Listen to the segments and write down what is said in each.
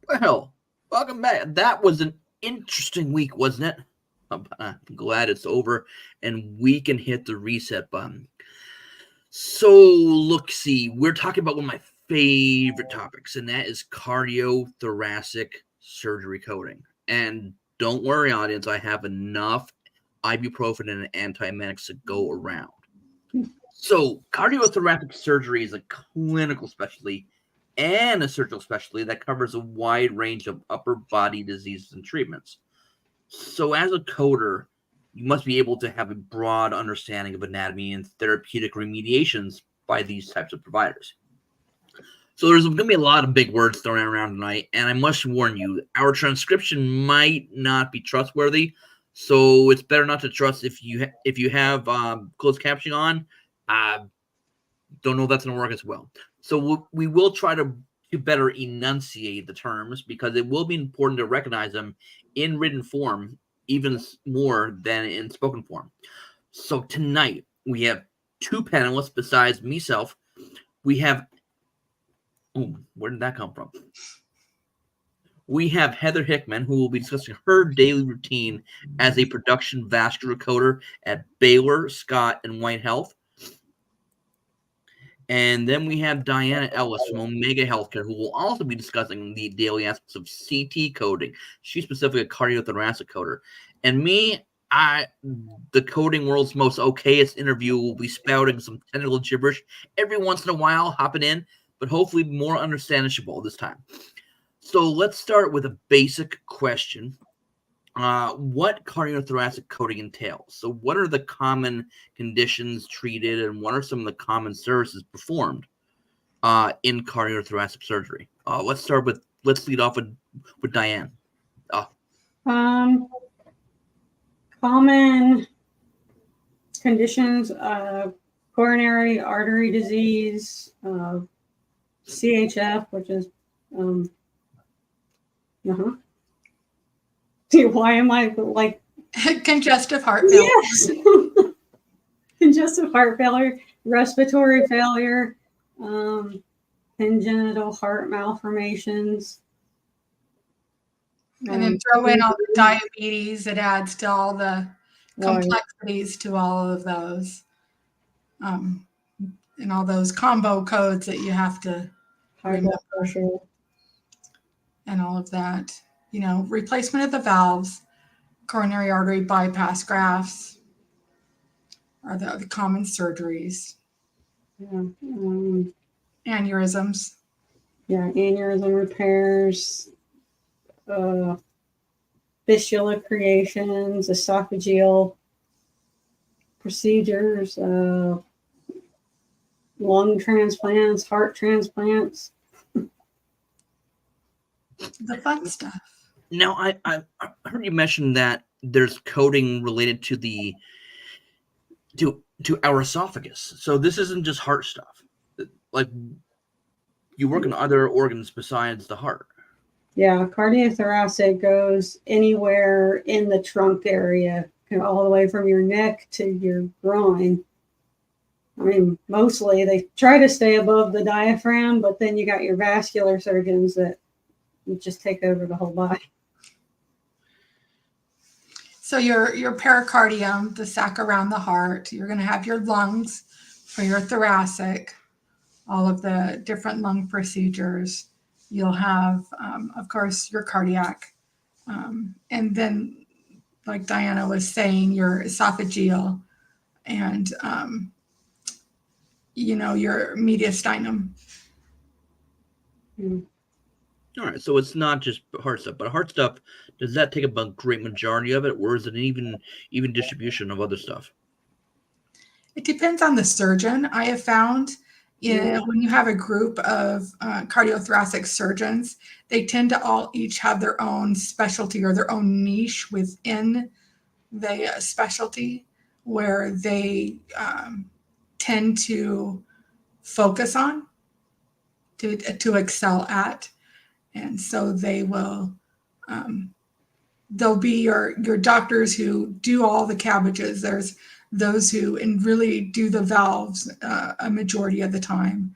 Well, welcome back. That was an interesting week, wasn't it? I'm glad it's over and we can hit the reset button. So, look, see, we're talking about one of my favorite topics, and that is cardiothoracic surgery coding. And don't worry, audience, I have enough ibuprofen and antiemetics to go around. So, cardiothoracic surgery is a clinical specialty and a surgical specialty that covers a wide range of upper body diseases and treatments. So, as a coder, you must be able to have a broad understanding of anatomy and therapeutic remediations by these types of providers. So, there's going to be a lot of big words thrown around tonight, and I must warn you, our transcription might not be trustworthy. So, it's better not to trust if you have closed captioning on. Don't know if that's going to work as well. So we will try to better enunciate the terms because it will be important to recognize them in written form even more than in spoken form. So tonight we have two panelists besides myself. We have, where did that come from? We have Heather Hickman, who will be discussing her daily routine as a production vascular coder at Baylor, Scott, and White Health. And then we have Diana Ellis from Omega Healthcare, who will also be discussing the daily aspects of CT coding. She's specifically a cardiothoracic coder. And me, the coding world's most okayest interview, will be spouting some technical gibberish every once in a while, hopping in, but hopefully more understandable this time. So let's start with a basic question. What cardiothoracic coding entails. So, what are the common conditions treated, and what are some of the common services performed in cardiothoracic surgery? Let's lead off with Diane. Common conditions: coronary artery disease, CHF, which is Why am I like congestive heart failure? Yes, congestive heart failure, respiratory failure, congenital heart malformations, and then throw in all the diabetes. It adds to all the complexities to all of those, and all those combo codes that you have to remember, and all of that. You know, replacement of the valves, coronary artery bypass grafts are the common surgeries. Yeah. Aneurysms. Yeah, aneurysm repairs, fistula creations, esophageal procedures, lung transplants, heart transplants. The fun stuff. Now, I heard you mention that there's coding related to our esophagus. So this isn't just heart stuff. Like, you work on other organs besides the heart. Yeah, cardiothoracic goes anywhere in the trunk area, all the way from your neck to your groin. I mean, mostly they try to stay above the diaphragm, but then you got your vascular surgeons that just take over the whole body. So your pericardium, the sac around the heart, you're going to have your lungs for your thoracic, all of the different lung procedures. You'll have, of course, your cardiac. And then, like Diana was saying, your esophageal and, your mediastinum. All right, so it's not just heart stuff, but heart stuff, does that take up a great majority of it, or is it an even distribution of other stuff? It depends on the surgeon. I have found when you have a group of cardiothoracic surgeons, they tend to each have their own specialty or their own niche within the specialty where they tend to focus on, to excel at. And so they will, there'll be your doctors who do all the cabbages. There's those who really do the valves a majority of the time.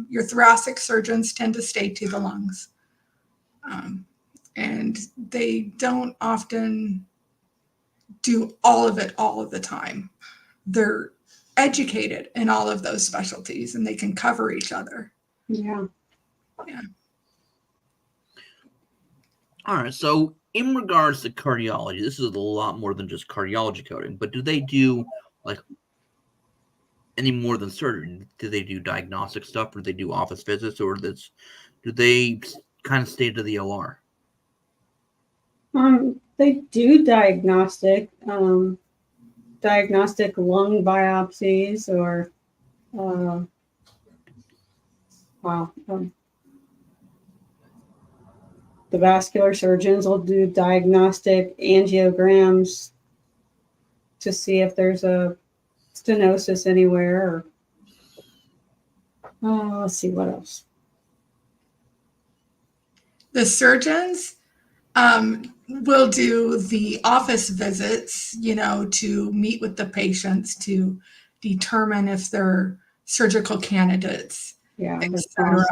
Your thoracic surgeons tend to stay to the lungs. And they don't often do all of it all of the time. They're educated in all of those specialties and they can cover each other. Yeah. Yeah. All right. So in regards to cardiology, this is a lot more than just cardiology coding, but do they do like any more than surgery? Do they do diagnostic stuff, or do they do office visits, or do they kind of stay to the OR? They do diagnostic lung biopsies or the vascular surgeons will do diagnostic angiograms to see if there's a stenosis anywhere. Or, let's see what else. The surgeons will do the office visits, to meet with the patients to determine if they're surgical candidates, Yeah, etc.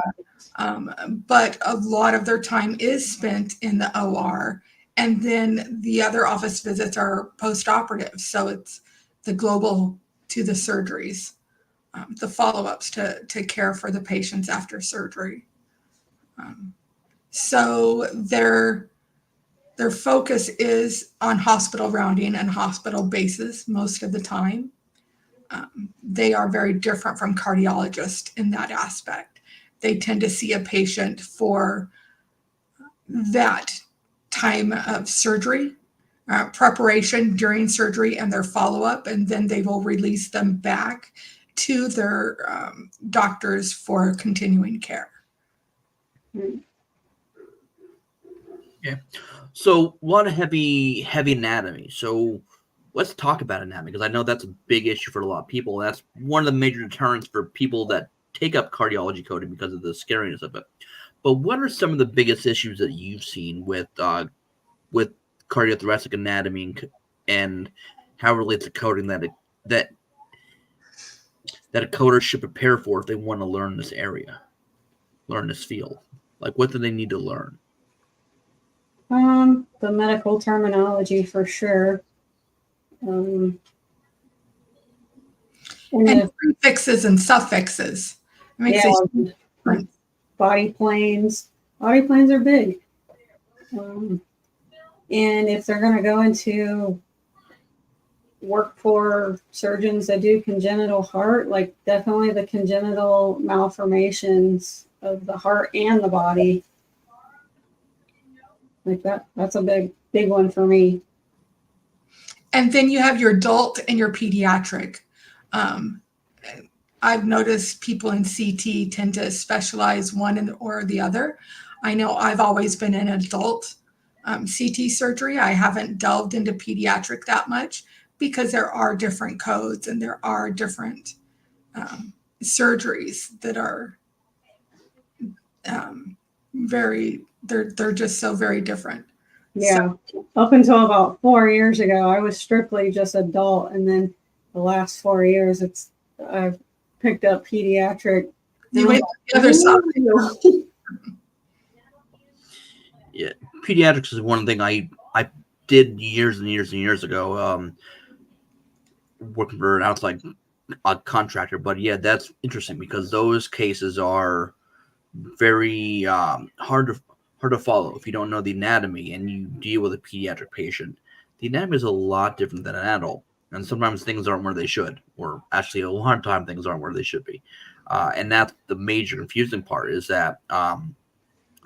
But a lot of their time is spent in the OR, and then the other office visits are post-operative. So it's the global to the surgeries, the follow-ups to care for the patients after surgery. So their focus is on hospital rounding and hospital bases most of the time. They are very different from cardiologists in that aspect. They tend to see a patient for that time of surgery, preparation during surgery, and their follow-up, and then they will release them back to their doctors for continuing care. Yeah. So a lot of heavy anatomy. So let's talk about anatomy, because I know that's a big issue for a lot of people. That's one of the major deterrents for people that take up cardiology coding because of the scariness of it. But what are some of the biggest issues that you've seen with cardiothoracic anatomy and how it relates to coding that a coder should prepare for if they want to learn this area, learn this field? Like, what do they need to learn? The medical terminology for sure. And prefixes and suffixes. It makes a difference. Body planes. Body planes are big. And if they're going to go into work for surgeons that do congenital heart, like definitely the congenital malformations of the heart and the body. Like that's a big one for me. And then you have your adult and your pediatric. I've noticed people in CT tend to specialize one or the other. I know I've always been in adult CT surgery. I haven't delved into pediatric that much because there are different codes and there are different surgeries that are they're just so very different. Yeah. So, up until about 4 years ago, I was strictly just adult, and then the last 4 years, I've picked up pediatric. You went to the other side. Yeah, pediatrics is one thing I did years and years and years ago, working for an outside contractor. But yeah, that's interesting because those cases are very hard to follow if you don't know the anatomy and you deal with a pediatric patient. The anatomy is a lot different than an adult, and sometimes things aren't where they should, or actually a lot of time things aren't where they should be. And that's the major confusing part, is that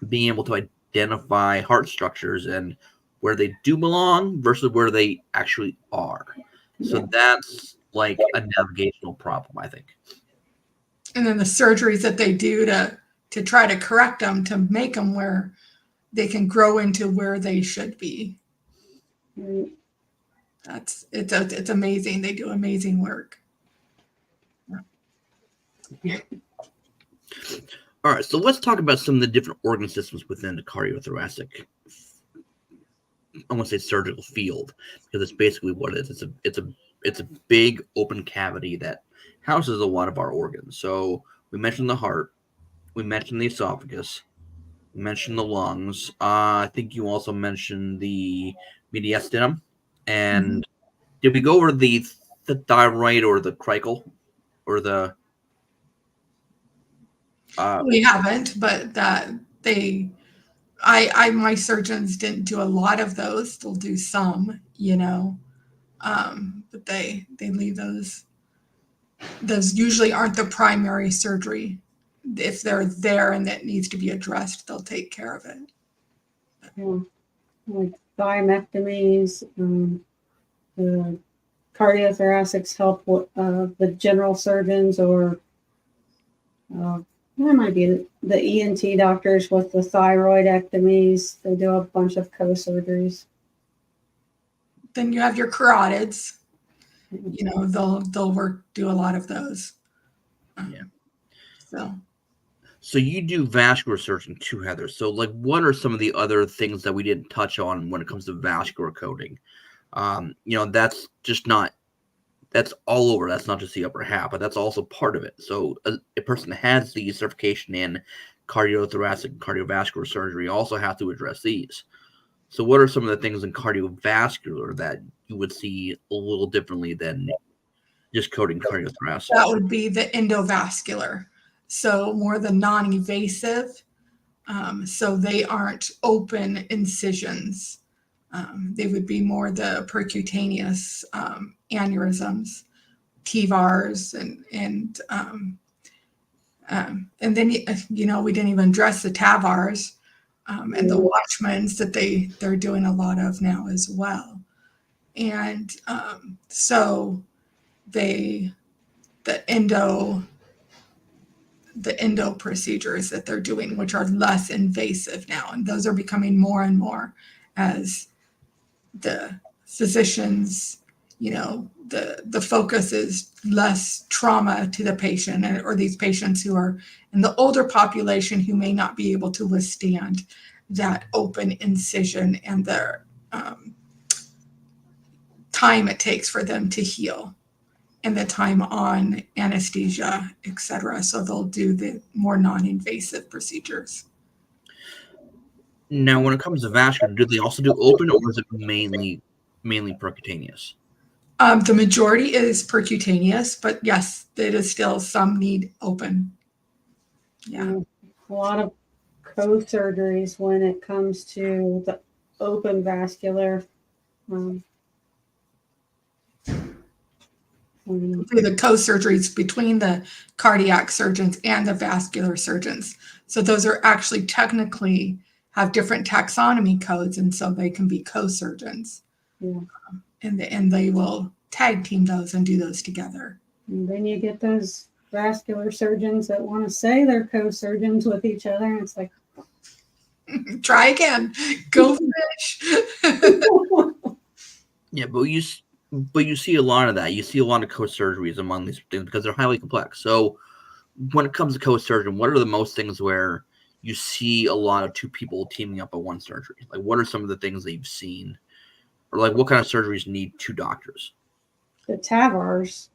being able to identify heart structures and where they do belong versus where they actually are. So that's like a navigational problem, I think. And then the surgeries that they do to try to correct them, to make them where they can grow into where they should be. It's amazing. They do amazing work. All right, so let's talk about some of the different organ systems within the cardiothoracic, I want to say, surgical field, because it's basically what it is. It's a big open cavity that houses a lot of our organs. So we mentioned the heart, we mentioned the esophagus, mentioned the lungs. I think you also mentioned the mediastinum. And did we go over the thyroid or the cricle or the? We haven't, but my surgeons didn't do a lot of those. They'll do some, but they leave those. Those usually aren't the primary surgery. If they're there and that needs to be addressed, they'll take care of it. Yeah. Like thymectomies, the cardiothoracics help with the general surgeons, or there might be the ENT doctors with the thyroidectomies. They do a bunch of co-surgeries. Then you have your carotids. They'll do a lot of those. Yeah. So you do vascular surgery too, Heather. So like, what are some of the other things that we didn't touch on when it comes to vascular coding? That's just not, that's all over. That's not just the upper half, but that's also part of it. So a person that has the certification in cardiothoracic and cardiovascular surgery also have to address these. So what are some of the things in cardiovascular that you would see a little differently than just coding cardiothoracic? that would be the endovascular. So more the non-invasive. So they aren't open incisions. They would be more the percutaneous aneurysms, TVARs, and then we didn't even address the TAVRs and the Watchmans that they're doing a lot of now as well. And so the endo procedures that they're doing, which are less invasive now, and those are becoming more and more as the physicians, the focus is less trauma to the patient, or these patients who are in the older population who may not be able to withstand that open incision and the time it takes for them to heal and the time on anesthesia, etc. So they'll do the more non-invasive procedures. Now, when it comes to vascular, do they also do open, or is it mainly percutaneous? The majority is percutaneous, but yes, it is still some need open. Yeah. A lot of co-surgeries when it comes to the open vascular. The co-surgeries between the cardiac surgeons and the vascular surgeons. So those are actually technically have different taxonomy codes, and so they can be co-surgeons. Yeah. And they will tag team those and do those together. And then you get those vascular surgeons that want to say they're co-surgeons with each other, and it's like, try again, go fish. Yeah, but you see a lot of that. You see a lot of co-surgeries among these things because they're highly complex. So when it comes to co-surgeon, what are the most things where you see a lot of two people teaming up on one surgery? Like, what are some of the things that you've seen? Or like, what kind of surgeries need two doctors? The TAVRs.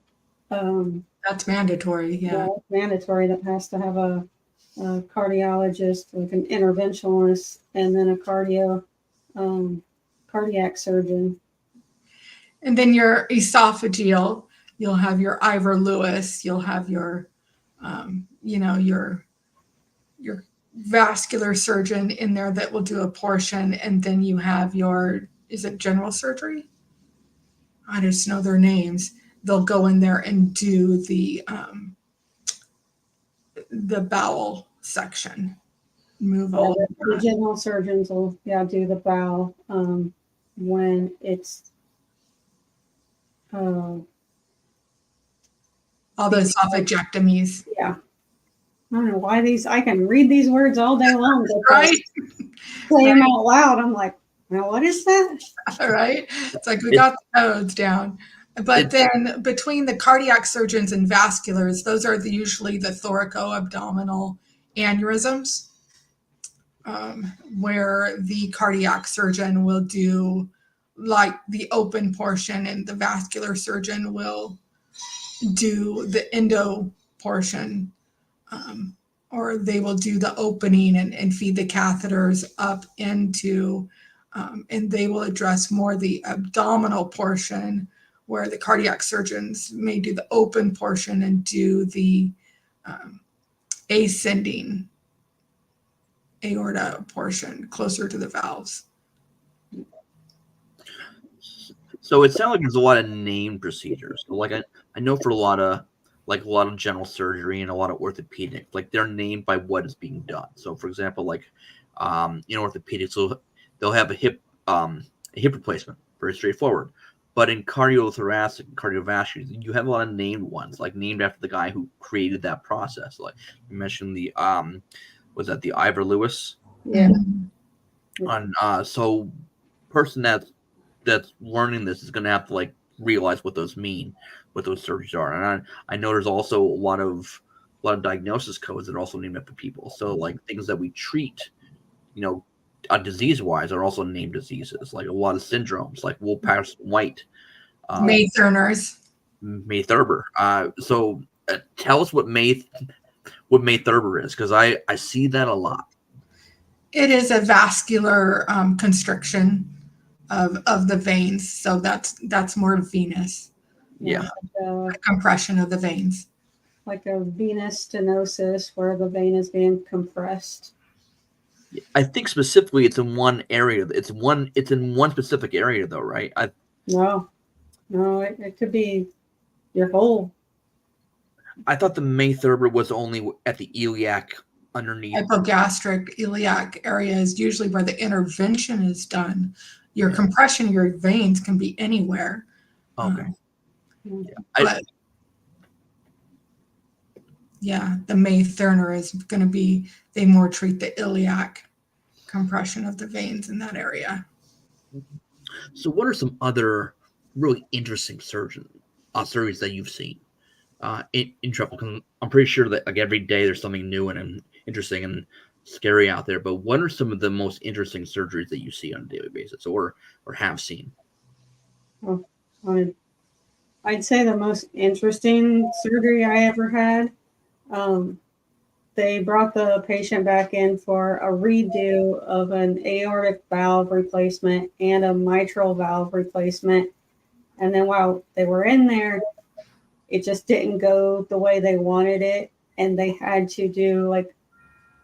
That's mandatory. Yeah. It's mandatory. That has to have a cardiologist, like an interventionalist, and then a cardiac surgeon. And then your esophageal, you'll have your Ivor Lewis, you'll have your, your vascular surgeon in there that will do a portion, and then you have is it general surgery? I just know their names. They'll go in there and do the bowel section, move all. The general surgeons will do the bowel when it's all the esophagectomies. Yeah. I don't know why I can read these words all day long. Right? Say them out loud. I'm like, now what is that? All right. It's like we got the codes down. But then between the cardiac surgeons and vasculars, those are usually the thoraco-abdominal aneurysms, where the cardiac surgeon will do like the open portion and the vascular surgeon will do the endo portion or they will do the opening and feed the catheters up into, and they will address more the abdominal portion, where the cardiac surgeons may do the open portion and do the ascending aorta portion closer to the valves. So it sounds like there's a lot of named procedures. So like I know for a lot of general surgery and a lot of orthopedic, like they're named by what is being done. So for example, like in orthopedics, so they'll have a hip replacement, very straightforward. But in cardiothoracic and cardiovascular, you have a lot of named ones, like named after the guy who created that process. Like you mentioned the was that the Ivor Lewis? Yeah. On so person that's learning this is going to have to like realize what those mean, what those surgeries are. And I know there's also a lot of diagnosis codes that are also named after people. So like things that we treat, disease wise are also named diseases. Like a lot of syndromes, like Wolff-Parkinson-White, May Thurner's. May Thurber. So tell us what May Thurber is, because I see that a lot. It is a vascular constriction of the veins, so that's more venous. Yeah. Like compression of the veins. Like a venous stenosis where the vein is being compressed. I think specifically it's in one area. It's in one specific area though, right? No, it could be your whole. I thought the May Thurber was only at the iliac underneath. Hypogastric iliac area is usually where the intervention is done. Your compression of your veins can be anywhere. Okay. The May Thurner is going to be, they more treat the iliac compression of the veins in that area. So what are some other really interesting surgeries that you've seen in travel? I'm pretty sure that like every day there's something new and interesting and scary out there, but what are some of the most interesting surgeries that you see on a daily basis or have seen? Oh, I'd say the most interesting surgery I ever had, they brought the patient back in for a redo of an aortic valve replacement and a mitral valve replacement. And then while they were in there, it just didn't go the way they wanted it. And they had to do like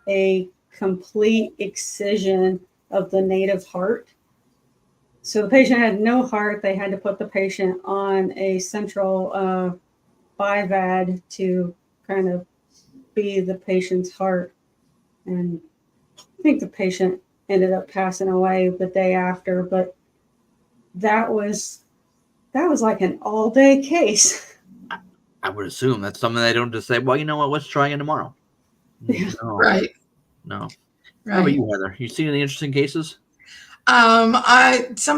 a complete excision of the native heart. So the patient had no heart. They had to put the patient on a central BiVAD to kind of be the patient's heart. And I think the patient ended up passing away the day after, but that was like an all-day case. I would assume that's something they don't just say, well, you know what, let's try again tomorrow. Yeah. No. Right. No. Right. How about you, Heather? You seen any interesting cases? Some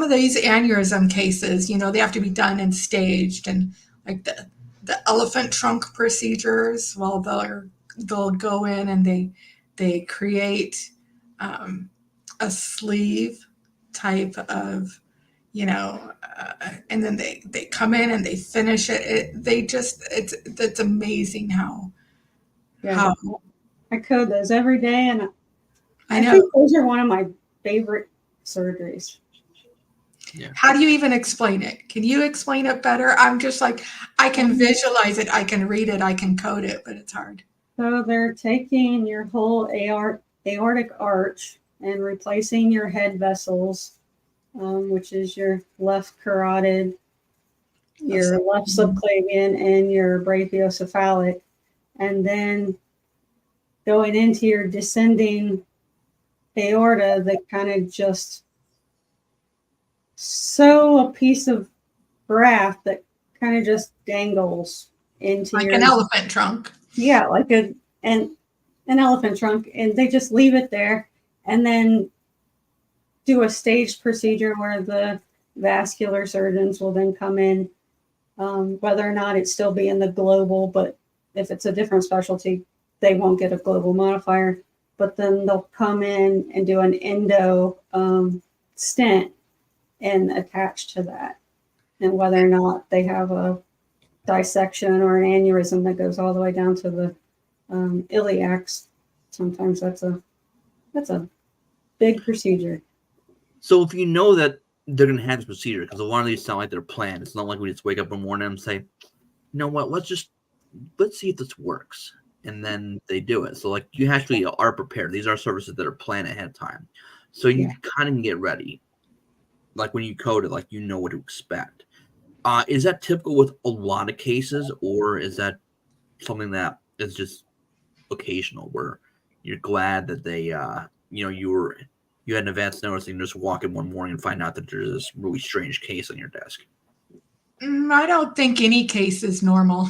of these aneurysm cases, they have to be done and staged, and like the elephant trunk procedures, well, they'll go in and they create a sleeve type of, and then they come in and they finish it. It's amazing how. I code those every day, and I know. think those are one of my favorite surgeries. Yeah. How do you even explain it? Can you explain it better? I'm just like, I can visualize it, I can read it, I can code it, but it's hard. So they're taking your whole aortic arch and replacing your head vessels, which is your left carotid, your left subclavian, and your brachiocephalic, and then going into your descending aorta, they kind of just sew a piece of graft that kind of just dangles into like an elephant trunk. Yeah, like an elephant trunk, and they just leave it there and then do a staged procedure where the vascular surgeons will then come in, whether or not it's still be in the global, but if it's a different specialty, they won't get a global modifier, but then they'll come in and do an endo stent and attach to that. And whether or not they have a dissection or an aneurysm that goes all the way down to the iliacs, sometimes that's a big procedure. So if you know that they're going to have this procedure, because a lot of these sound like they're planned. It's not like we just wake up in the morning and say, you know what, let's see if this works. And then they do it. So like you actually are prepared. These are services that are planned ahead of time. So you kind of get ready. Like when you code it, like you know what to expect. Is that typical with a lot of cases, or is that something that is just occasional where you're glad that they you had an advance notice and you just walk in one morning and find out that there's this really strange case on your desk? I don't think any case is normal.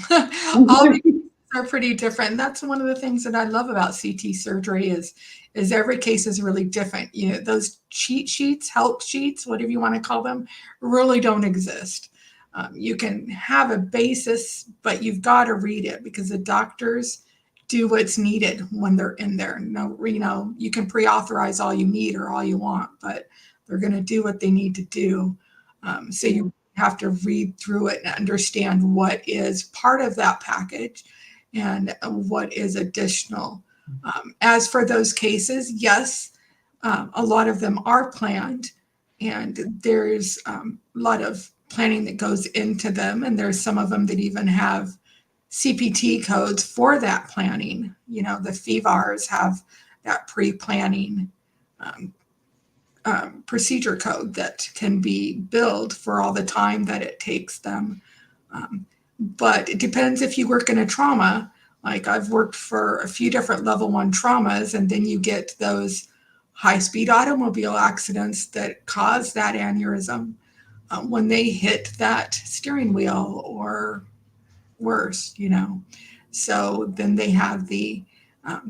All cases are pretty different. That's one of the things that I love about CT surgery is every case is really different. You know, those cheat sheets, help sheets, whatever you want to call them, really don't exist. You can have a basis, but you've got to read it because the doctors do what's needed when they're in there. No, you can pre-authorize all you need or all you want, but they're going to do what they need to do. So you have to read through it and understand what is part of that package and what is additional. As for those cases, yes, a lot of them are planned, and there's a lot of planning that goes into them, and there's some of them that even have CPT codes for that planning. You know, the FEVARs have that pre-planning procedure code that can be billed for all the time that it takes them. But it depends if you work in a trauma. Like I've worked for a few different level 1 traumas, and then you get those high-speed automobile accidents that cause that aneurysm when they hit that steering wheel or worse, So then they have the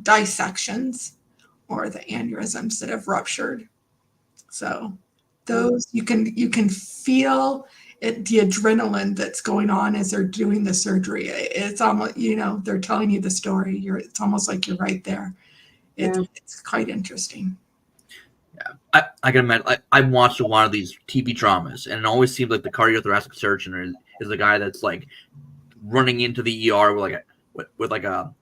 dissections or the aneurysms that have ruptured. So those you can feel it, the adrenaline that's going on as they're doing the surgery. It's almost, they're telling you the story. It's almost like you're right there. It's quite interesting. Yeah, I can imagine. I watched a lot of these TV dramas, and it always seems like the cardiothoracic surgeon is the guy that's like running into the ER with like a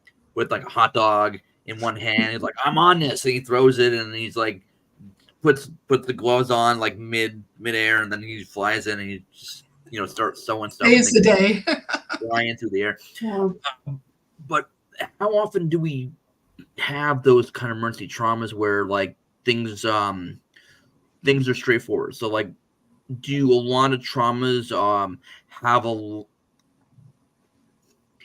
hot dog in one hand. He's like, "I'm on this," and he throws it, and he's like puts the gloves on like midair, and then he flies in and he just starts sewing stuff. Saves the day. Flying through the air. Yeah. But how often do we have those kind of emergency traumas where like things are straightforward? So like, do a lot of traumas have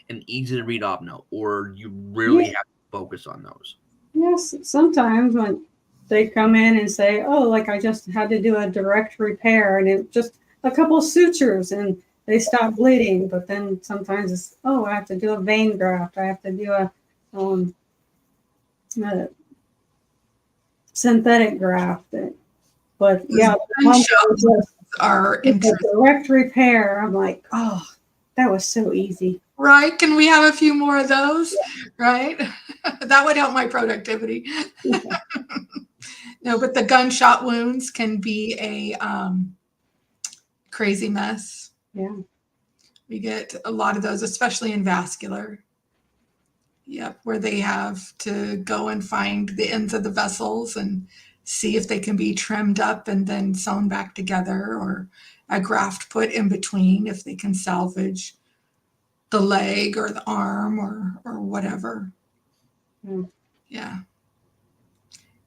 an easy to read op note, or you really have to focus on those? Yes, sometimes when they come in and say, "Oh, like I just had to do a direct repair, and it just a couple sutures, and they stop bleeding." But then sometimes it's, "Oh, I have to do a vein graft. I have to do a synthetic graft." But yeah, are a direct repair. I'm like, "Oh, that was so easy." Right? Can we have a few more of those? Yeah. Right? That would help my productivity. Yeah. No, but the gunshot wounds can be a crazy mess. Yeah. We get a lot of those, especially in vascular. Yep, where they have to go and find the ends of the vessels and see if they can be trimmed up and then sewn back together, or a graft put in between if they can salvage the leg or the arm or whatever. Yeah.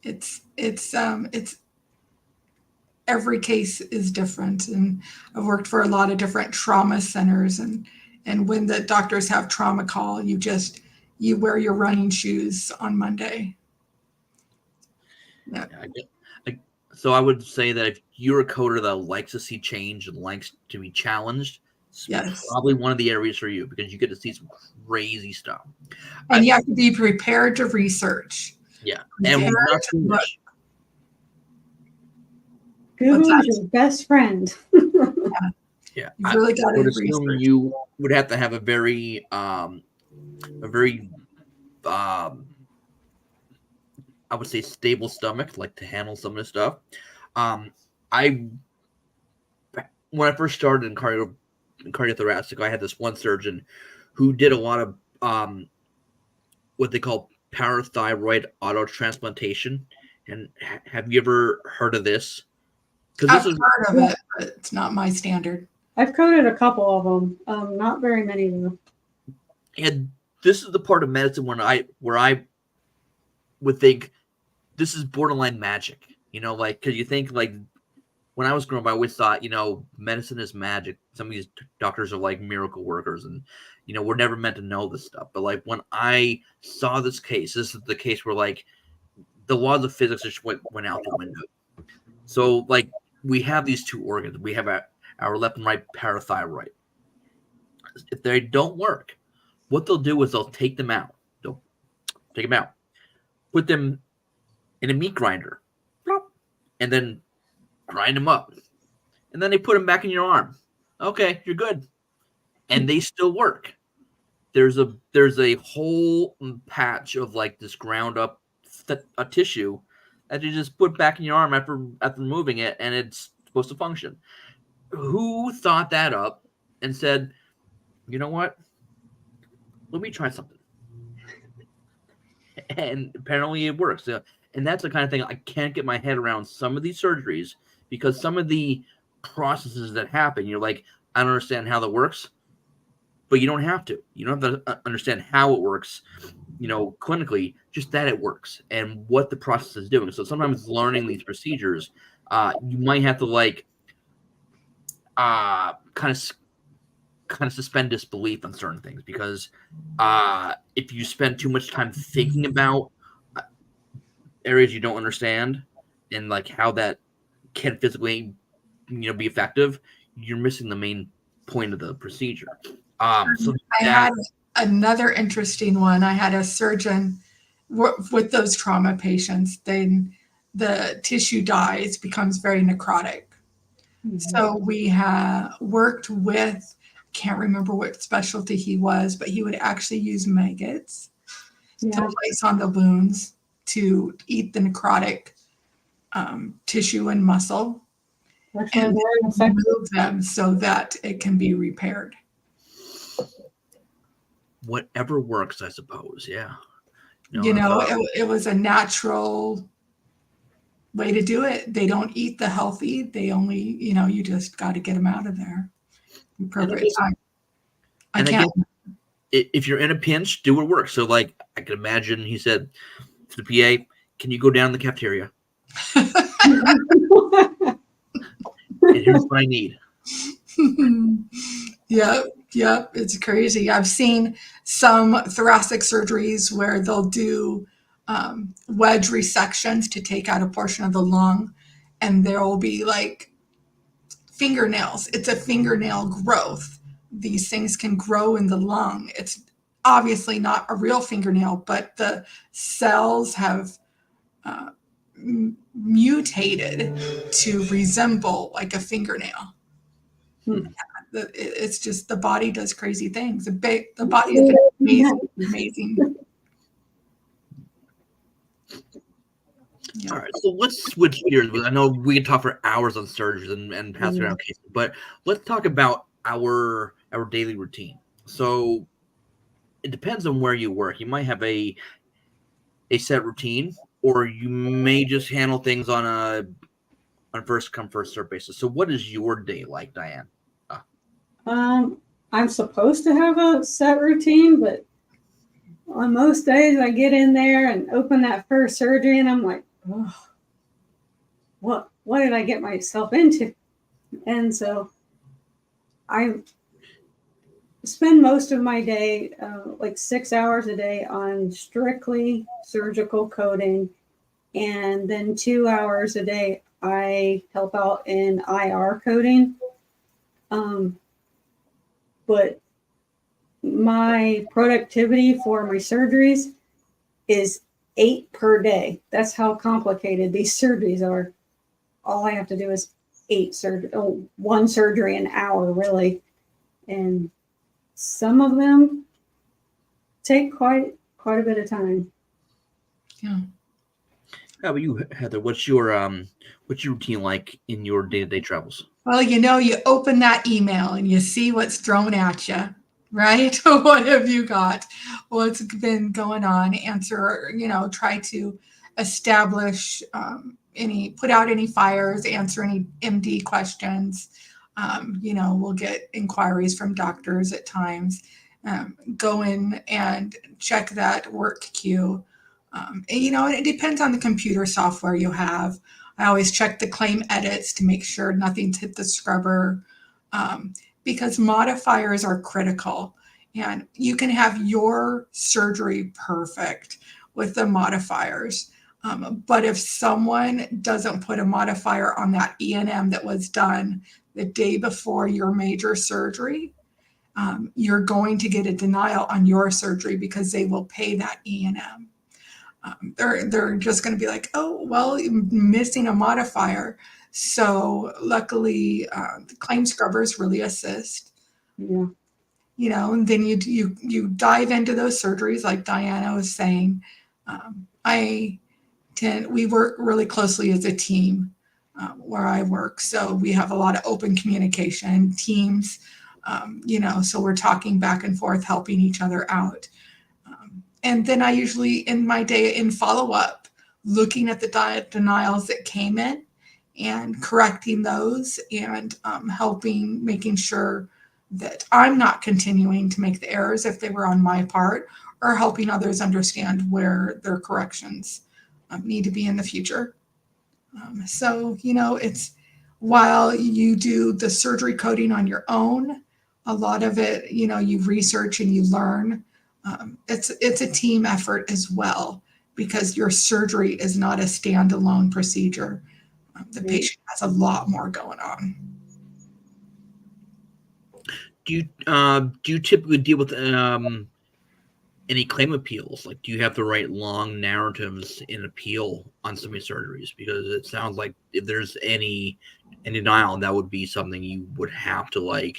It's every case is different, and I've worked for a lot of different trauma centers, and when the doctors have trauma call, you wear your running shoes on Monday. Yeah. So I would say that if you're a coder that likes to see change and likes to be challenged, it's probably one of the areas for you, because you get to see some crazy stuff. And you have to be prepared to research. Yeah. And not too much. Google is your best friend. Yeah. You've really got to research. You would have to have a very I would say stable stomach, like to handle some of this stuff. When I first started in cardiothoracic, I had this one surgeon who did a lot of what they call parathyroid autotransplantation. And have you ever heard of this? Because I've heard of it, but it's not my standard. I've coded a couple of them, not very many of them. And this is the part of medicine where I would think this is borderline magic, like, because you think, like, when I was growing up, I always thought, medicine is magic. Some of these doctors are like miracle workers, and we're never meant to know this stuff. But like when I saw this is the case where like the laws of physics just went out the window. So like we have these two organs. We have our left and right parathyroid. If they don't work, what they'll do is they'll take them out. They'll take them out, put them in a meat grinder, and then grind them up. And then they put them back in your arm. Okay, you're good. And they still work. There's a whole patch of like this ground up a tissue that you just put back in your arm after removing it, and it's supposed to function. Who thought that up and said, you know what? Let me try something. And apparently it works. And that's the kind of thing I can't get my head around some of these surgeries, because some of the processes that happen, you're like, I don't understand how that works. But you don't have to. You don't have to understand how it works, clinically, just that it works and what the process is doing. So sometimes learning these procedures, you might have to like kind of suspend disbelief on certain things, because if you spend too much time thinking about areas you don't understand and like how that can physically, be effective, you're missing the main point of the procedure. So I had another interesting one. I had a surgeon with those trauma patients. Then the tissue dies, becomes very necrotic. Mm-hmm. So we worked with, can't remember what specialty he was, but he would actually use maggots to place on the wounds to eat the necrotic tissue and muscle, and remove them so that it can be repaired. Whatever works, I suppose. Yeah. It was a natural way to do it. They don't eat the healthy. They only, you just got to get them out of there. Appropriate time. I can't. If you're in a pinch, do what works. So, like, I can imagine he said to the PA, "Can you go down the cafeteria? And here's what I need." Yep, it's crazy. I've seen some thoracic surgeries where they'll do wedge resections to take out a portion of the lung, and there will be like fingernails. It's a fingernail growth. These things can grow in the lung. It's obviously not a real fingernail, but the cells have mutated to resemble like a fingernail. It's just the body does crazy things. The body is amazing. Yeah. All right, so let's switch gears. I know we can talk for hours on surgeries and pass around cases, but let's talk about our daily routine. So it depends on where you work. You might have a set routine, or you may just handle things on a first come first serve basis. So what is your day like, Diane? I'm supposed to have a set routine, but on most days I get in there and open that first surgery and I'm like, oh, what did I get myself into? And so I spend most of my day, like 6 hours a day, on strictly surgical coding. And then 2 hours a day, I help out in IR coding. But my productivity for my surgeries is 8 per day. That's how complicated these surgeries are. All I have to do is 1 surgery an hour, really. And some of them take quite a bit of time. Yeah. How about you, Heather? What's your routine like in your day-to-day travels? Well, you open that email and you see what's thrown at you. right? What have you got? What's been going on? Answer, try to establish put out any fires, answer any MD questions. We'll get inquiries from doctors at times. Go in and check that work queue. And it depends on the computer software you have. I always check the claim edits to make sure nothing's hit the scrubber, because modifiers are critical. And you can have your surgery perfect with the modifiers. But if someone doesn't put a modifier on that E&M that was done the day before your major surgery, you're going to get a denial on your surgery because they will pay that E&M. They're just going to be like, oh, well, missing a modifier. So luckily, the claim scrubbers really assist. Yeah. And then you dive into those surgeries, like Diana was saying. We work really closely as a team where I work. So we have a lot of open communication teams, so we're talking back and forth, helping each other out. And then I usually end my day in follow-up, looking at the denials that came in and correcting those, and making sure that I'm not continuing to make the errors if they were on my part, or helping others understand where their corrections need to be in the future. It's, while you do the surgery coding on your own, a lot of it, you research and you learn. It's a team effort as well, because your surgery is not a standalone procedure. The patient has a lot more going on. Do you typically deal with any claim appeals? Like, do you have to write long narratives in appeal on some of these surgeries? Because it sounds like if there's any denial, that would be something you would have to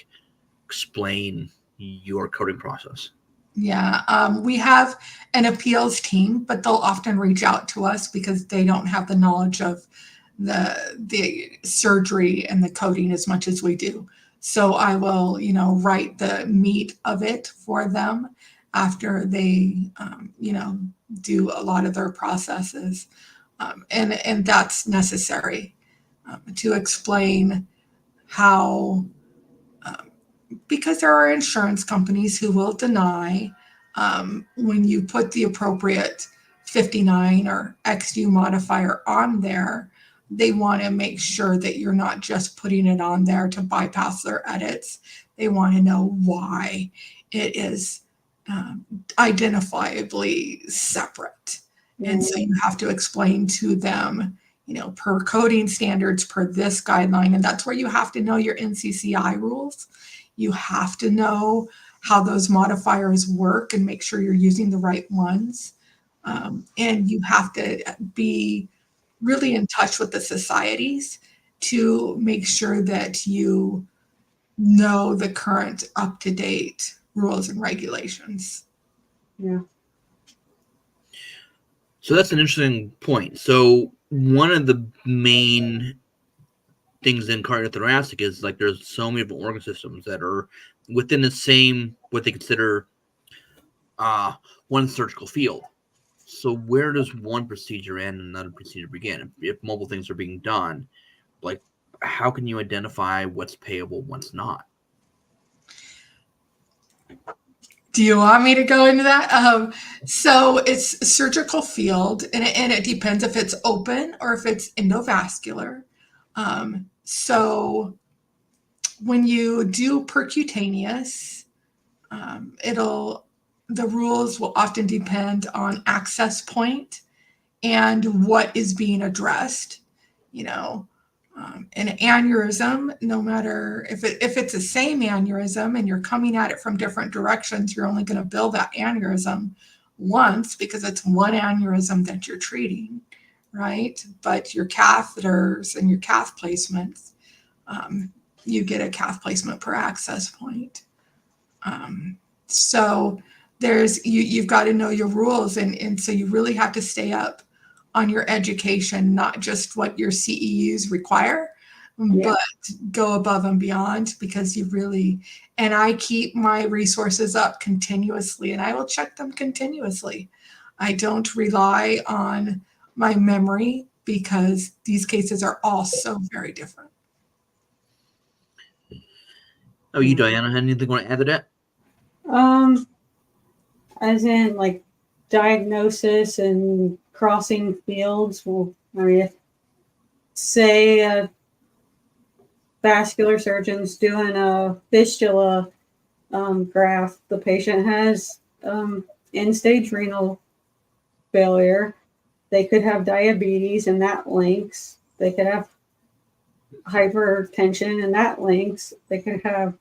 explain your coding process. Yeah, we have an appeals team, but they'll often reach out to us because they don't have the knowledge of the surgery and the coding as much as we do. So I will, write the meat of it for them after they, do a lot of their processes. And that's necessary to explain how, because there are insurance companies who will deny when you put the appropriate 59 or XU modifier on there. They want to make sure that you're not just putting it on there to bypass their edits. They want to know why it is identifiably separate. And so you have to explain to them, per coding standards, per this guideline. And that's where you have to know your NCCI rules. You have to know how those modifiers work and make sure you're using the right ones. And you have to be really in touch with the societies to make sure that you know the current up-to-date rules and regulations. Yeah. So that's an interesting point. So one of the main things in cardiothoracic is there's so many different organ systems that are within the same, what they consider one surgical field. So where does one procedure end and another procedure begin? If multiple things are being done, how can you identify what's payable, what's not? Do you want me to go into that? So it's a surgical field, and it depends if it's open or if it's endovascular. So when you do percutaneous, the rules will often depend on access point and what is being addressed. An aneurysm, no matter if it's the same aneurysm and you're coming at it from different directions, you're only going to bill that aneurysm once because it's one aneurysm that you're treating, right? But your catheters and your cath placements, you get a cath placement per access point. So you've got to know your rules, and so you really have to stay up on your education, not just what your CEUs require, Yeah. but go above and beyond because you really, and I keep my resources up continuously and I will check them continuously. I don't rely on my memory because these cases are all so very different. Oh, you, Diana, anything you want to add to that? As in like diagnosis and crossing fields. Well, I mean, if say a vascular surgeon's doing a fistula graft, the patient has end-stage renal failure. They could have diabetes, and that links. They could have hypertension, and that links. They could have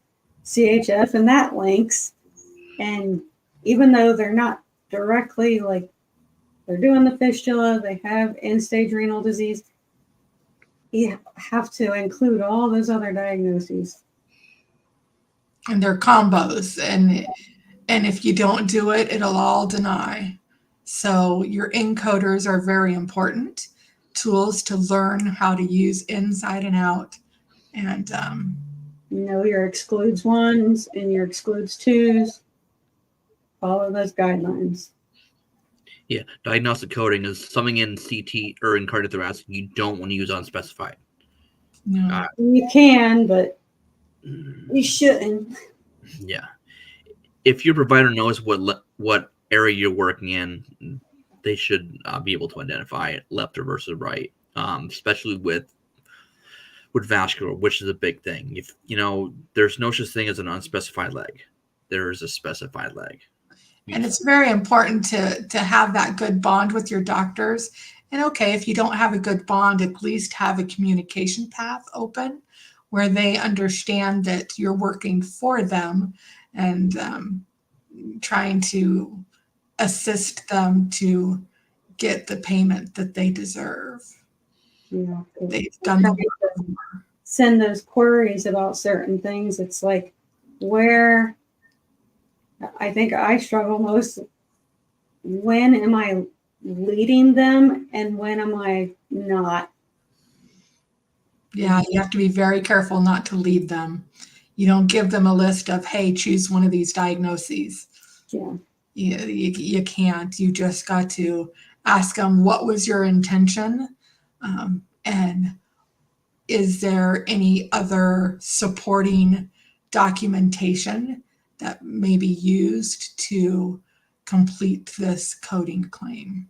CHF, and that links. And even though they're not directly like they're doing the fistula, they have end-stage renal disease, you have to include all those other diagnoses. And they're combos, and if you don't do it, it'll all deny. So your encoders are very important tools to learn how to use inside and out. And You know your excludes ones and your excludes twos. Follow those guidelines. Yeah, diagnostic coding is something in CT or in cardiothoracic you don't want to use unspecified. no. You can, but you shouldn't. Yeah, if your provider knows what area you're working in, they should be able to identify it left or versus right, especially with vascular, which is a big thing. If there's no such thing as an unspecified leg, there is a specified leg. And it's very important to have that good bond with your doctors. And okay, if you don't have a good bond, at least have a communication path open where they understand that you're working for them and trying to assist them to get the payment that they deserve. Yeah, They've done the work. Send those queries about certain things. It's like where I think I struggle most. When am I leading them and when am I not? Yeah, you have to be very careful not to lead them. You don't give them a list of, hey, choose one of these diagnoses. Yeah. You can't. You just got to ask them, what was your intention? And is there any other supporting documentation that may be used to complete this coding claim?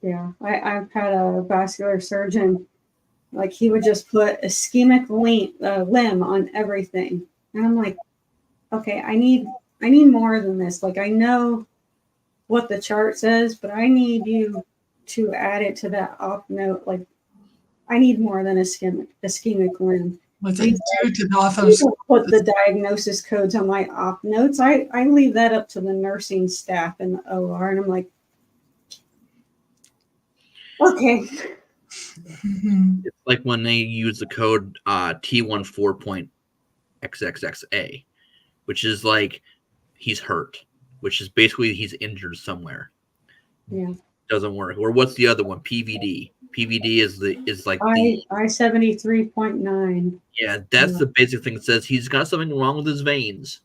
Yeah. I've had a vascular surgeon, like he would just put ischemic limb on everything. And I'm like, okay, I need more than this. Like I know what the chart says, but I need you to add it to that op note. Like I need more than ischemic limb. Was it due to the authors? Put the diagnosis codes on my op notes. I leave that up to the nursing staff in the OR, and I'm like, okay. It's like when they use the code T14.XXXA, which is like he's hurt, which is basically he's injured somewhere. Yeah. Doesn't work. Or what's the other one? PVD. PVD is like the I-73.9. Yeah, that's the basic thing that says he's got something wrong with his veins.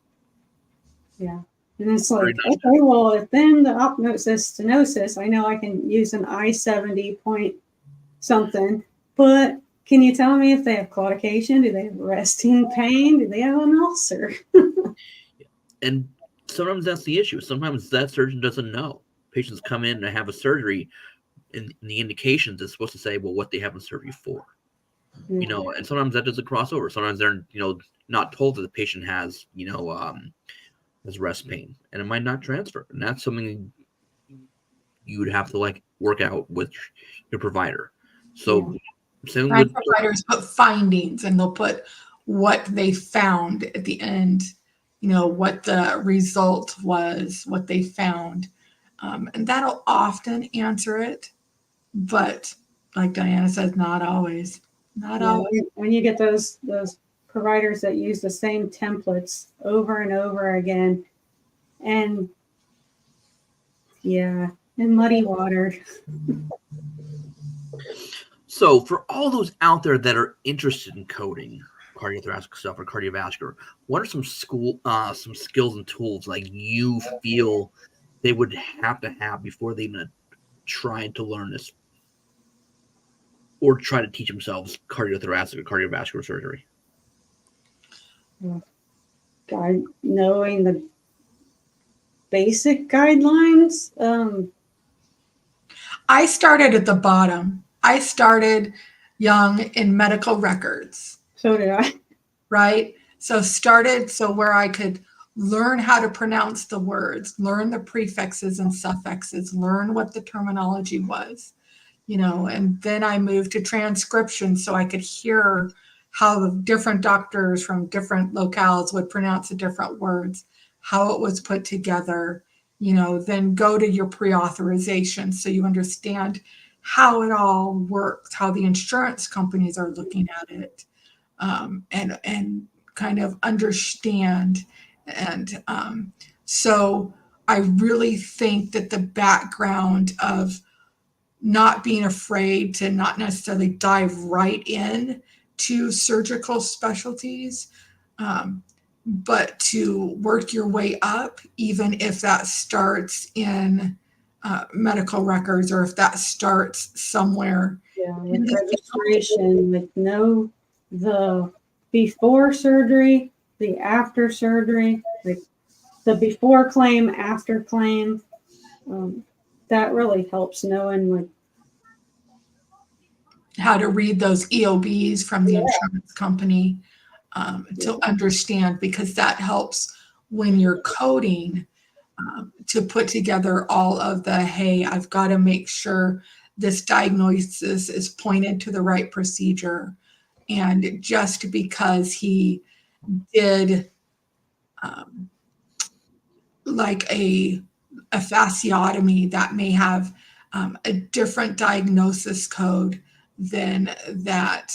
Yeah. And it's like, okay, well, if then the op note says stenosis, I know I can use an I-70 point something, but can you tell me if they have claudication? Do they have resting pain? Do they have an ulcer? And sometimes that's the issue. Sometimes that surgeon doesn't know. Patients come in to have a surgery, and the indications is supposed to say, well, what they have in surgery for. Yeah. And sometimes that doesn't cross over. Sometimes they're, not told that the patient has, has rest pain, and it might not transfer. And that's something you would have to work out with your provider. So providers put findings, and they'll put what they found at the end, what the result was, what they found. And that'll often answer it. But like Diana says, not always. Not always. When you get those providers that use the same templates over and over again, and in muddy water. So for all those out there that are interested in coding cardiothoracic stuff or cardiovascular, what are some skills and tools like you feel they would have to have before they even try to learn this or try to teach themselves cardiothoracic or cardiovascular surgery? Knowing the basic guidelines. I started at the bottom. I started young in medical records. So did I. Right? So where I could learn how to pronounce the words, learn the prefixes and suffixes, learn what the terminology was, and then I moved to transcription so I could hear how different doctors from different locales would pronounce the different words, how it was put together, then go to your pre-authorization so you understand how it all works, how the insurance companies are looking at it, and kind of understand. And so I really think that the background of not being afraid to not necessarily dive right in to surgical specialties, but to work your way up, even if that starts in medical records or if that starts somewhere. With registration, know the before surgery, the after surgery, like the before claim, after claim. That really helps knowing how to read those EOBs from the insurance company to understand, because that helps when you're coding to put together all of the, hey, I've got to make sure this diagnosis is pointed to the right procedure. And just because he did like a fasciotomy that may have a different diagnosis code than that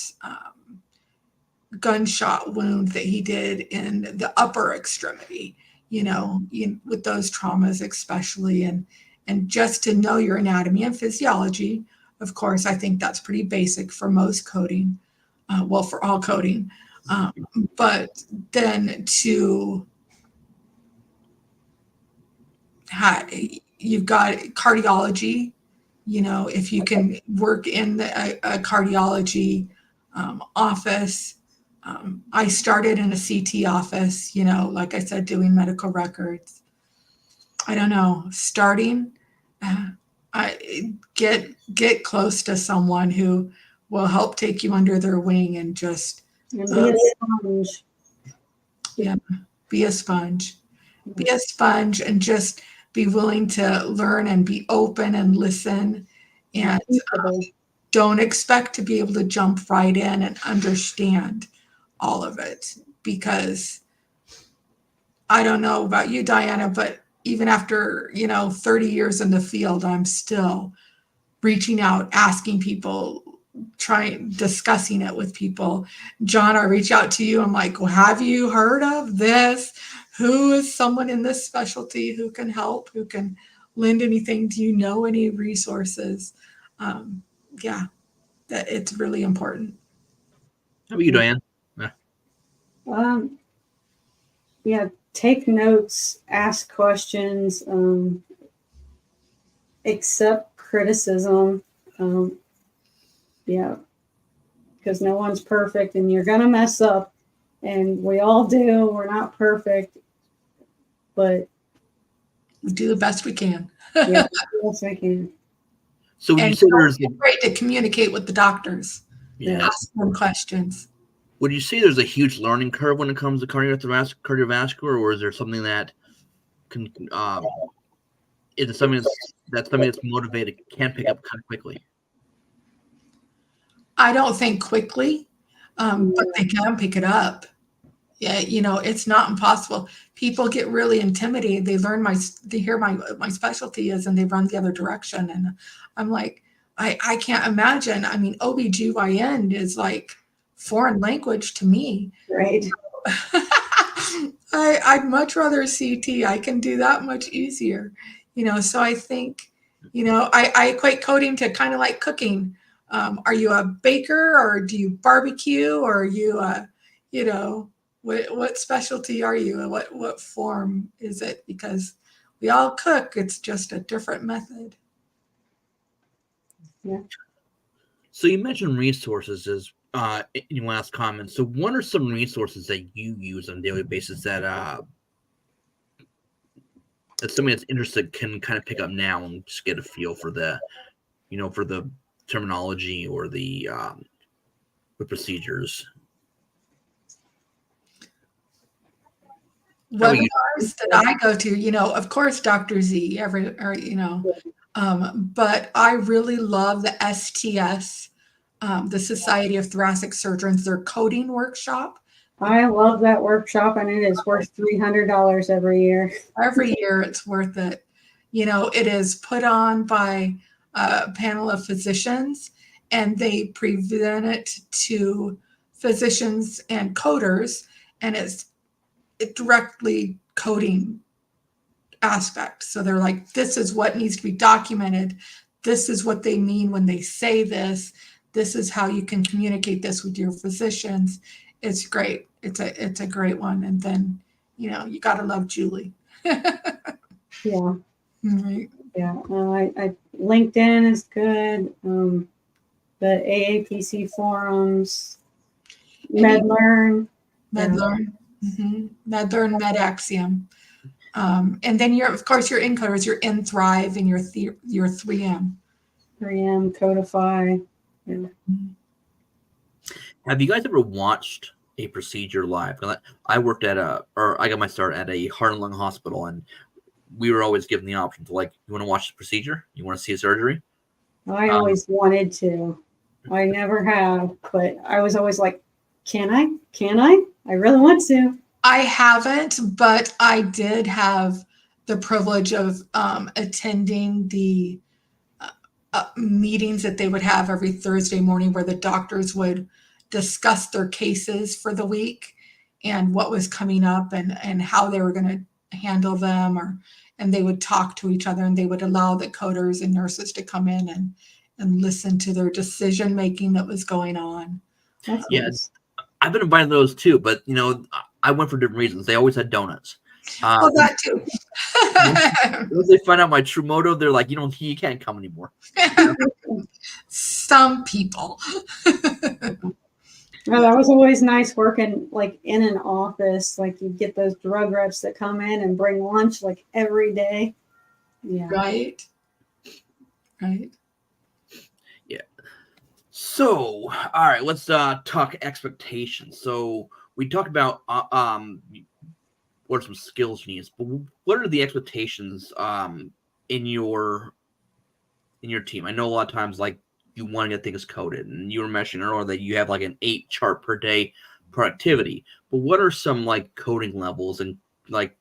gunshot wound that he did in the upper extremity, with those traumas especially, and just to know your anatomy and physiology. Of course, I think that's pretty basic for most coding, for all coding, but then you've got cardiology, if you can work in a cardiology office. I started in a CT office, like I said, doing medical records. I don't know, starting, I get close to someone who will help take you under their wing and just be a sponge. Yeah, be a sponge. Be a sponge and just be willing to learn and be open and listen, and don't expect to be able to jump right in and understand all of it, because I don't know about you, Diana, but even after 30 years in the field, I'm still reaching out, asking people, discussing it with people. John, I reach out to you, I'm like, well, have you heard of this? Who is someone in this specialty who can help, who can lend anything? Do you know any resources? That it's really important. How about you, Diane? Take notes, ask questions, accept criticism. Because no one's perfect and you're gonna mess up, and we all do. We're not perfect, but we do the best we can. The best we can. So would you say there's great to communicate with the doctors? Yeah. Ask them questions. Would you say there's a huge learning curve when it comes to cardiovascular, or is there something that can is it something that's motivated can pick up kind of quickly? I don't think quickly, but they can pick it up. Yeah, it's not impossible. People get really intimidated. They hear my specialty is, and they run the other direction. And I'm like, I can't imagine. I mean, OBGYN is like foreign language to me. Right. I'd much rather CT. I can do that much easier. So I think, I equate coding to kind of like cooking. Are you a baker, or do you barbecue, or are you what specialty are you, and what form is it? Because we all cook, it's just a different method. Yeah. So you mentioned resources as in your last comment. So what are some resources that you use on a daily basis that somebody that's interested can kind of pick up now and just get a feel for the for the terminology or the procedures? Webinars that I go to, of course, Dr. Z, but I really love the STS, the Society of Thoracic Surgeons, their coding workshop. I love that workshop, and it is worth $300 every year. Every year it's worth it. It is put on by a panel of physicians, and they present it to physicians and coders, and it's directly coding aspect. So they're like, this is what needs to be documented. This is what they mean when they say this. This is how you can communicate this with your physicians. It's great. It's a great one. And then, you got to love Julie. Yeah. Right. Yeah. LinkedIn is good. The AAPC forums, MedLearn. MedLearn, MedLearn, MedAxiom. And then of course, your encoders, your nThrive and your 3M. 3M, Codify. Yeah. Have you guys ever watched a procedure live? I worked I got my start at a heart and lung hospital, and we were always given the option to, like, you want to watch the procedure? You want to see a surgery? I always wanted to. I never have, but I was always like, can I? I really want to. I haven't, but I did have the privilege of attending the meetings that they would have every Thursday morning, where the doctors would discuss their cases for the week and what was coming up and how they were going to handle them, and they would talk to each other, and they would allow the coders and nurses to come in and listen to their decision making that was going on. That's Yeah, nice. I've been invited to those too, but I went for different reasons. They always had donuts. That too. Once they find out my true motive, they're like, you can't come anymore. Some people. Well, that was always nice working like in an office. Like you get those drug reps that come in and bring lunch like every day. Yeah. Right. Yeah. So, all right, let's talk expectations. So we talked about what are some skills you need, but what are the expectations in your team? I know a lot of times, like, you want to get things coded, and you were mentioning earlier that you have like an 8 chart per day productivity. But what are some like coding levels and like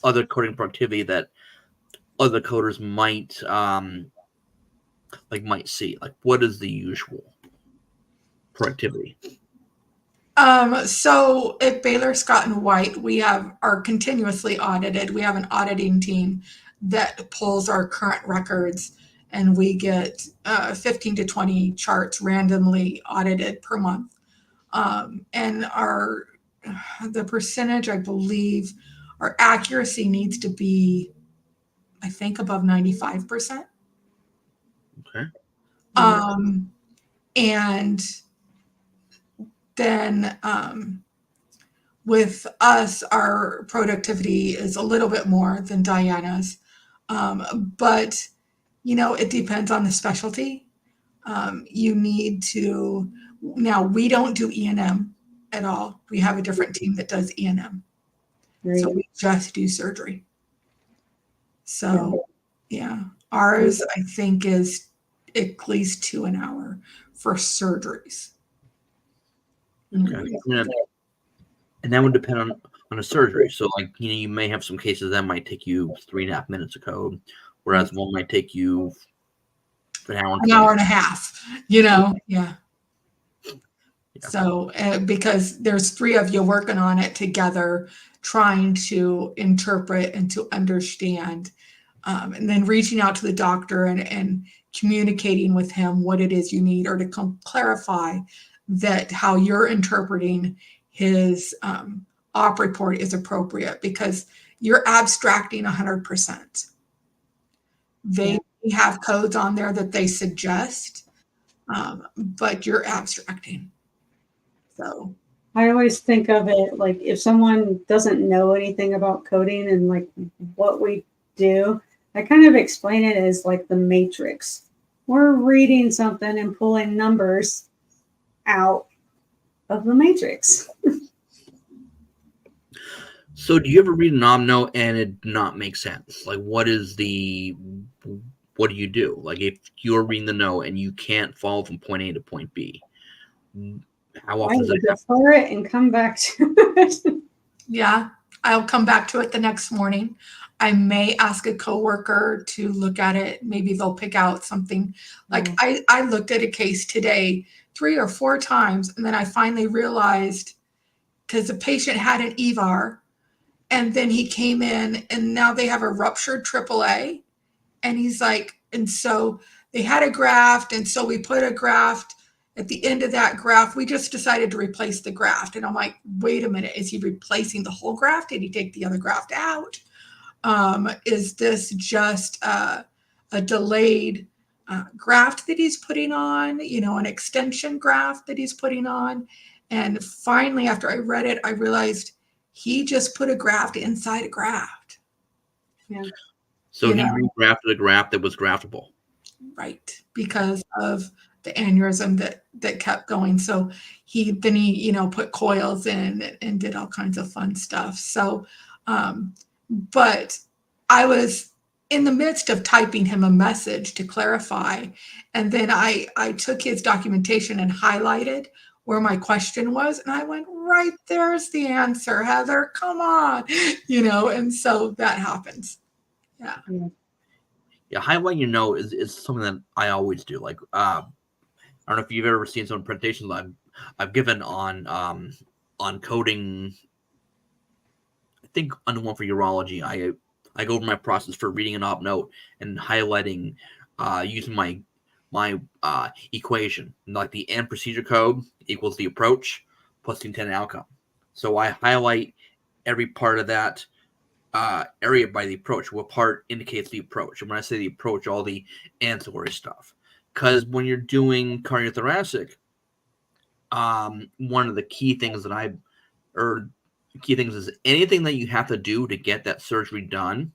other coding productivity that other coders might see? Like, what is the usual productivity? So at Baylor Scott and White, we are continuously audited. We have an auditing team that pulls our current records, and we get 15 to 20 charts randomly audited per month. And the percentage, I believe, our accuracy needs to be, I think, above 95%. Okay. And then with us, our productivity is a little bit more than Diana's. But, it depends on the specialty. You need to, now we don't do E&M at all. We have a different team that does E&M. Great. So we just do surgery. So yeah, ours I think is at least 2 an hour for surgeries. Okay. And that would depend on a surgery. So, like, you may have some cases that might take you 3.5 minutes to code, whereas one might take you an hour and a half, yeah. So because there's 3 of you working on it together, trying to interpret and to understand, and then reaching out to the doctor and communicating with him what it is you need, or to clarify that how you're interpreting his op report is appropriate, because you're abstracting 100%. They have codes on there that they suggest, but you're abstracting. So I always think of it like if someone doesn't know anything about coding and like what we do, I kind of explain it as like the matrix. We're reading something and pulling numbers out of the matrix. So do you ever read an omno and it not make sense? Like what do you do? Like if you're reading the note and you can't follow from point A to point B, how often does that happen? Defer it and come back to it. yeah, I'll come back to it the next morning. I may ask a coworker to look at it. Maybe they'll pick out something. Like I looked at a case today 3 or 4 times, and then I finally realized, because the patient had an EVAR, and then he came in and now they have a ruptured AAA. And he's like, and so they had a graft. And so we put a graft at the end of that graft. We just decided to replace the graft. And I'm like, wait a minute, is he replacing the whole graft? Did he take the other graft out? Is this just a delayed graft that he's putting on, an extension graft that he's putting on? And finally, after I read it, I realized he just put a graft inside a graft. Yeah. So he regrafted a graft that was graftable. Right, because of the aneurysm that kept going. So he put coils in and did all kinds of fun stuff. So, but I was in the midst of typing him a message to clarify. And then I took his documentation and highlighted where my question was. And I went, right, there's the answer, Heather, come on, and so that happens. Yeah. Yeah, highlighting your note is something that I always do. Like, I don't know if you've ever seen some presentations I've given on coding. I think on the one for urology, I go over my process for reading an op note and highlighting using my equation. Like the end procedure code equals the approach plus the intended outcome. So I highlight every part of that area by the approach. What part indicates the approach? And when I say the approach, all the ancillary stuff. Because when you're doing cardiothoracic, one of the key things is anything that you have to do to get that surgery done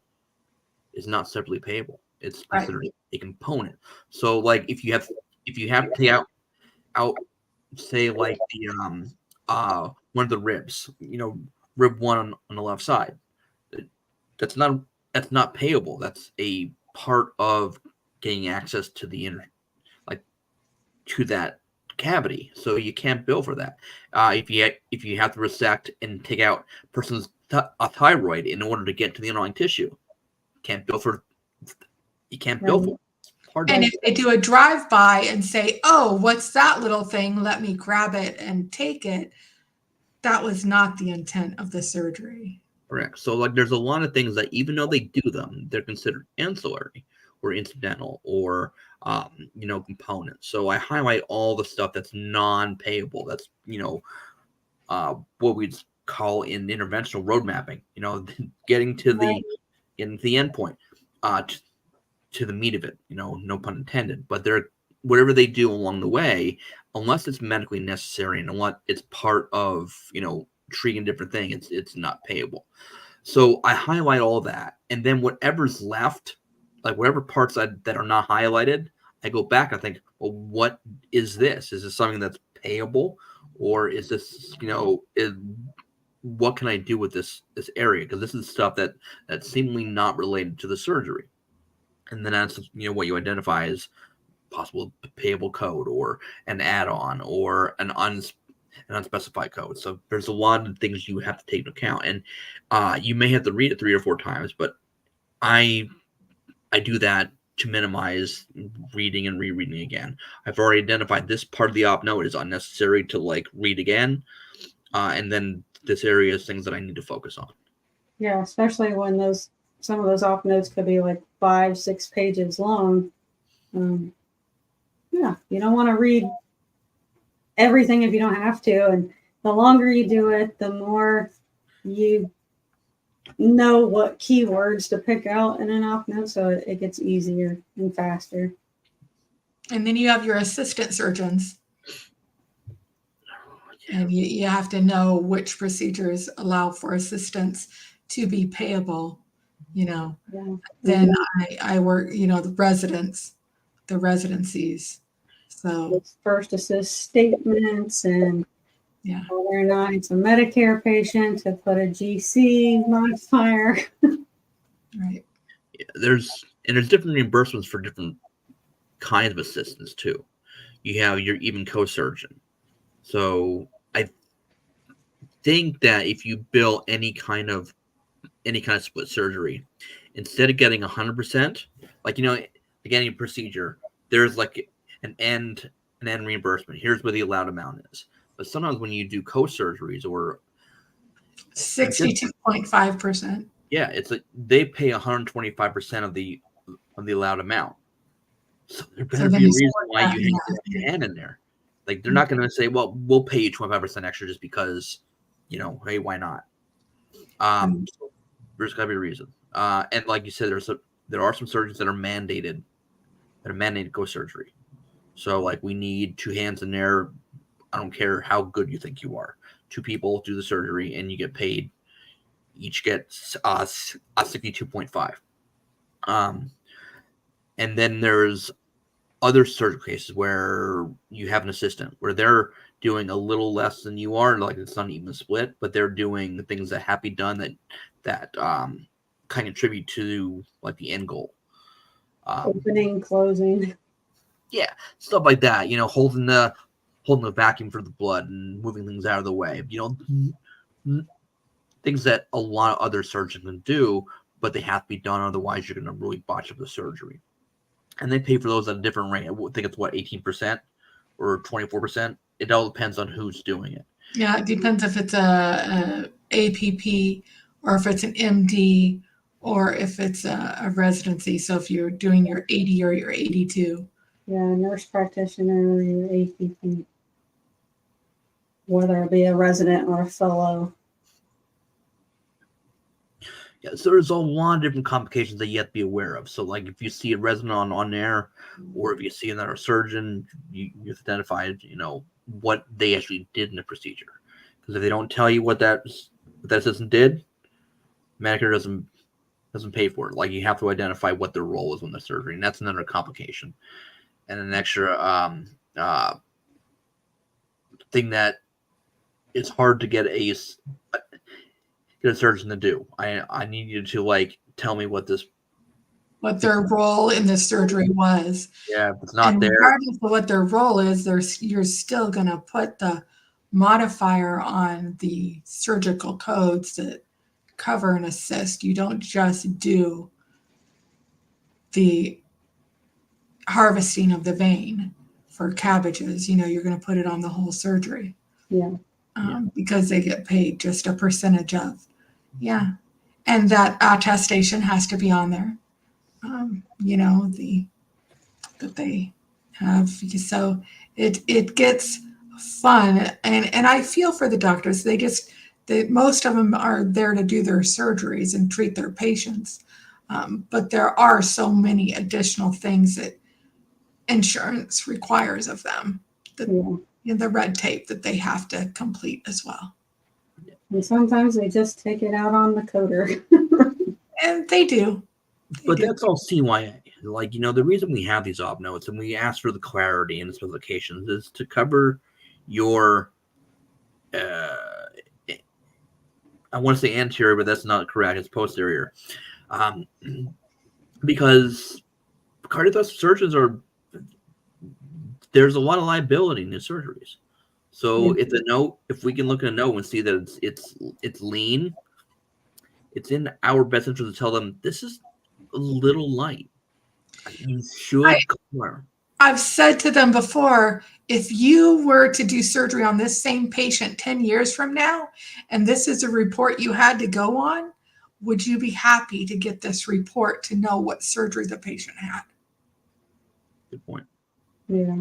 is not separately payable. It's considered a component. So, like if you have to take out say like the one of the ribs, rib 1 on the left side, that's not payable. That's a part of getting access to the to that cavity, so you can't bill for that. If you have to resect and take out a person's thyroid in order to get to the underlying tissue, can't bill for. You can't bill for. And if they do a drive-by and say, "Oh, what's that little thing? Let me grab it and take it," that was not the intent of the surgery. Correct. So, like, there's a lot of things that even though they do them, they're considered ancillary or incidental or components. So I highlight all the stuff that's non-payable. That's what we'd call in interventional road mapping. Getting to the endpoint, to the meat of it. No pun intended. But they're whatever they do along the way, unless it's medically necessary and unless it's part of treating different things, it's not payable. So I highlight all that, and then whatever's left, like whatever parts that are not highlighted, I go back. I think, well, what is this? Is this something that's payable, or is this what can I do with this area? Because this is stuff that's seemingly not related to the surgery, and then that's what you identify as possible payable code or an add-on or an unspecified code. So there's a lot of things you have to take into account, and you may have to read it 3 or 4 times, but I do that to minimize reading and rereading again. I've already identified this part of the op note is unnecessary to read again, and then this area is things that I need to focus on. Yeah, especially when some of those op notes could be 5-6 pages long. Yeah, you don't want to read everything if you don't have to. And the longer you do it, the more you know what keywords to pick out in an op note, so it gets easier and faster. And then you have your assistant surgeons. And you have to know which procedures allow for assistants to be payable, Yeah. Then I work, the residencies. So It's first assist statements and yeah. whether or not it's a Medicare patient to put a GC modifier. Right. Yeah, there's different reimbursements for different kinds of assistants too. You have your even co-surgeon. So I think that if you bill any kind of split surgery, instead of getting 100%, like any procedure, there's like an end reimbursement. Here's where the allowed amount is. But sometimes when you do co-surgeries or 62.5%. yeah, it's like they pay 125% of the allowed amount. So there better be a reason why you hang your hand in there. Like they're not going to say, "Well, we'll pay you 25% extra just because, hey, why not?" There's got to be a reason. And like you said, there are some surgeons that are mandated go surgery. So like we need two hands in there. I don't care how good you think you are. Two people do the surgery, and you get paid. Each get 62.5. And then there's other surgical cases where you have an assistant where they're doing a little less than you are, like it's not even a split, but they're doing things that have to be done that kind of contribute to like the end goal. Opening, closing. Yeah, stuff like that. Holding the vacuum for the blood and moving things out of the way. Things that a lot of other surgeons can do, but they have to be done. Otherwise, you're going to really botch up the surgery. And they pay for those at a different rate. I think it's 18% or 24%. It all depends on who's doing it. Yeah, it depends if it's a APP or if it's an MD or if it's a residency. So if you're doing your 80 or your 82. Yeah, nurse practitioner or your APP. Whether it be a resident or a fellow. Yeah, so there's a lot of different complications that you have to be aware of. So, like, if you see a resident on there, or if you see another surgeon, you have to identify, what they actually did in the procedure. Because if they don't tell you what that assistant did, Medicare doesn't pay for it. Like, you have to identify what their role is in the surgery, and that's another complication, and an extra thing that it's hard to get a surgeon to do. I need you to tell me what their role in the surgery was. Yeah, if it's not and there. Regardless of what their role is, you're still going to put the modifier on the surgical codes that cover and assist. You don't just do the harvesting of the vein for cabbages. You're going to put it on the whole surgery. Yeah. Because they get paid just a percentage of. Yeah. And that attestation has to be on there. That they have. So it gets fun. And I feel for the doctors. Most of them are there to do their surgeries and treat their patients. But there are so many additional things that insurance requires of them. The red tape that they have to complete as well. And sometimes they just take it out on the coder. And they do. But that's all CYA. The reason we have these op notes and we ask for the clarity and the specifications is to cover your, I want to say anterior, but that's not correct. It's posterior. Because cardiothoracic surgeons there's a lot of liability in these surgeries. So if we can look at a note and see that it's lean, it's in our best interest to tell them this is a little light. You should clear. I've said to them before, if you were to do surgery on this same patient 10 years from now, and this is a report you had to go on, would you be happy to get this report to know what surgery the patient had? Good point. Yeah.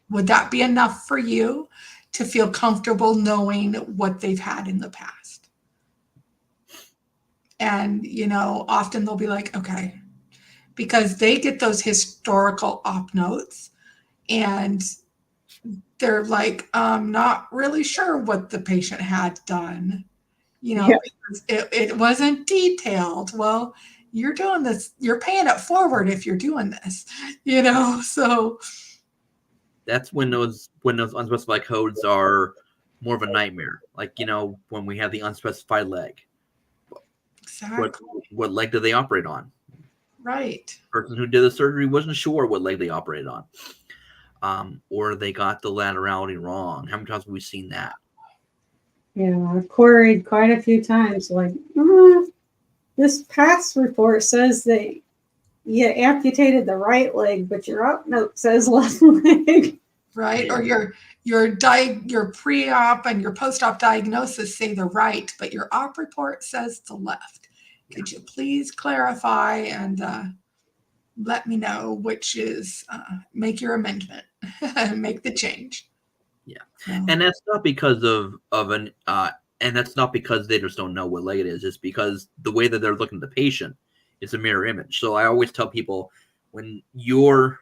Would that be enough for you to feel comfortable knowing what they've had in the past? And, often they'll be like, okay, because they get those historical op notes and they're like, I'm not really sure what the patient had done, Yeah. because it wasn't detailed. Well, you're doing this, you're paying it forward if you're doing this, so. That's when those unspecified codes are more of a nightmare. Like, when we have the unspecified leg. Exactly. What leg did they operate on? Right. The person who did the surgery wasn't sure what leg they operated on. Or they got the laterality wrong. How many times have we seen that? Yeah, I've queried quite a few times, like, this PATH report says that you amputated the right leg, but your op note says left leg. Right. Yeah. Or your pre-op and your post-op diagnosis say the right, but your op report says the left. Could you please clarify and let me know which is make your amendment, make the change. Yeah. So, And that's not because and that's not because they just don't know what leg it is. It's because the way that they're looking at the patient is a mirror image. So I always tell people, when you're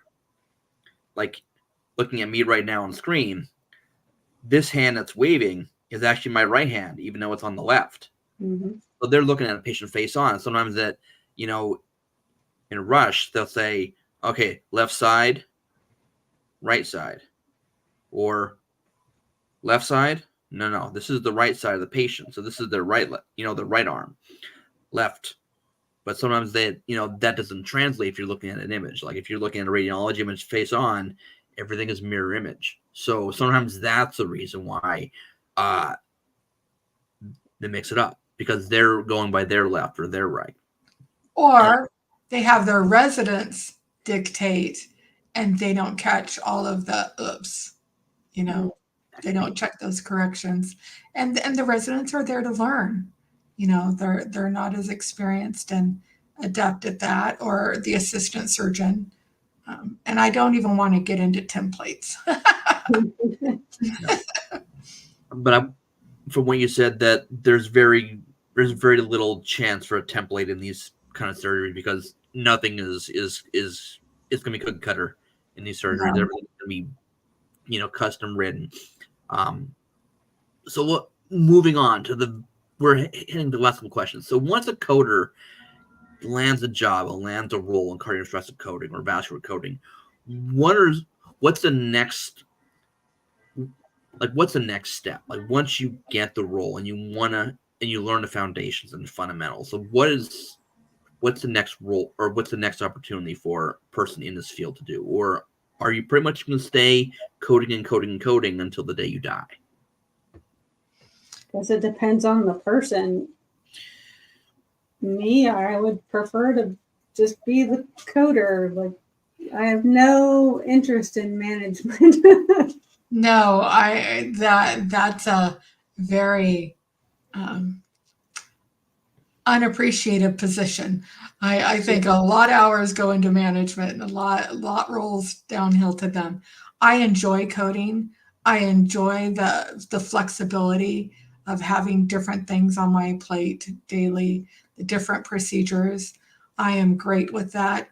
like looking at me right now on screen, this hand that's waving is actually my right hand, even though it's on the left. Mm-hmm. So they're looking at a patient face on. Sometimes that, in a rush, they'll say, okay, left side, right side, or left side. No, this is the right side of the patient. So this is their right, the right arm, left. But sometimes that doesn't translate if you're looking at an image. Like if you're looking at a radiology image face on, everything is mirror image. So sometimes that's the reason why they mix it up, because they're going by their left or their right. or they have their residents dictate and they don't catch all of the oops, they don't check those corrections. And the residents are there to learn. They're not as experienced and adept at that, or the assistant surgeon. And I don't even want to get into templates. But from what you said, that there's very little chance for a template in these kind of surgeries, because nothing is going to be cookie cutter in these surgeries. No. Everything's going to be custom written. So moving on to we're hitting the last couple questions. So once a coder lands a job or lands a role in cardiothoracic coding or vascular coding, what's the next step? Like once you get the role and you learn the foundations and the fundamentals. So what's the next role, or what's the next opportunity for a person in this field to do? Or are you pretty much going to stay coding and coding and coding until the day you die? Because it depends on the person. Me, I would prefer to just be the coder. Like, I have no interest in management. No, that's a very unappreciated position. I think a lot of hours go into management and a lot rolls downhill to them. I enjoy coding. I enjoy the flexibility of having different things on my plate daily, the different procedures. I am great with that.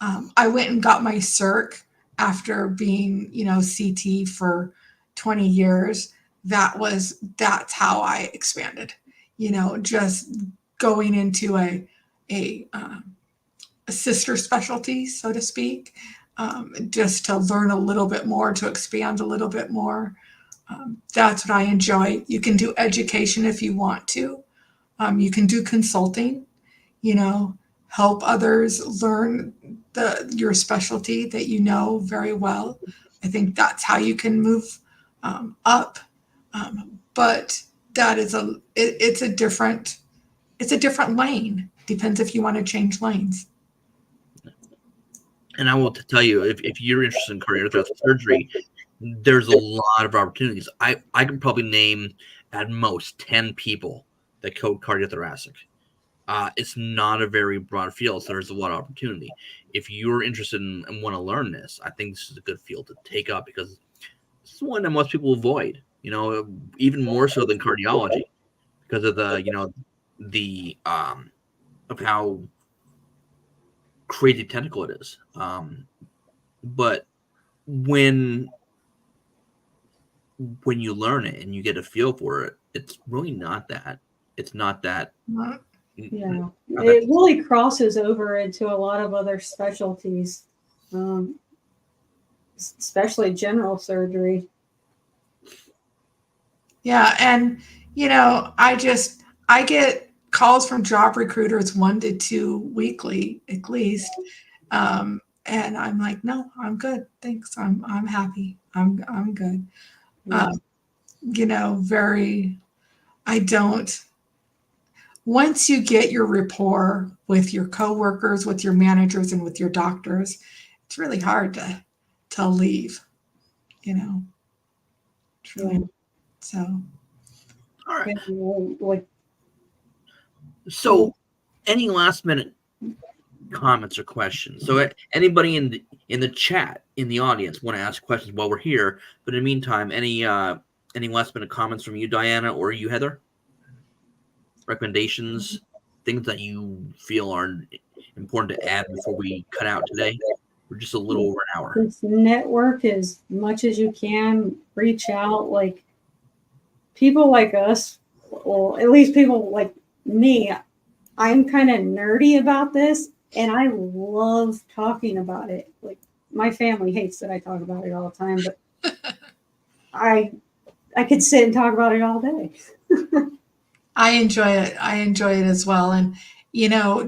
I went and got my CERC after being, CT for 20 years. That's how I expanded, just going into a sister specialty, so to speak, just to learn a little bit more, to expand a little bit more. That's what I enjoy. You can do education if you want to. You can do consulting, help others learn your specialty that you know very well. I think that's how you can move up. But that is it's a different lane. Depends if you want to change lanes. And I will tell you, if you're interested in cardiothoracic surgery, there's a lot of opportunities. I can probably name at most 10 people that code cardiothoracic. it's not a very broad field, so there's a lot of opportunity. If you're interested and want to learn this, I think this is a good field to take up because it's one that most people avoid. Even more so than cardiology because of the of how crazy technical it is. But when you learn it and you get a feel for it, it's really not that. It's not that. Yeah, it really crosses over into a lot of other specialties, especially general surgery. Yeah, and I get calls from job recruiters 1 to 2 weekly at least, and I'm like, no, I'm good, thanks, I'm happy, I'm good. Yeah. Very. I don't. Once you get your rapport with your coworkers, with your managers, and with your doctors, it's really hard to leave. It's really, so. All right. Like, So, any last minute comments or questions? So, anybody in the chat in the audience want to ask questions while we're here? But in the meantime, any last minute comments from you, Diana, or you, Heather? Recommendations, things that you feel are important to add before we cut out today? We're just a little over an hour. Just network as much as you can. Reach out, like people like us, or at least people like me. I'm kind of nerdy about this, and I love talking about it. Like my family hates that I talk about it all the time, but I could sit and talk about it all day. I enjoy it. I enjoy it as well. And,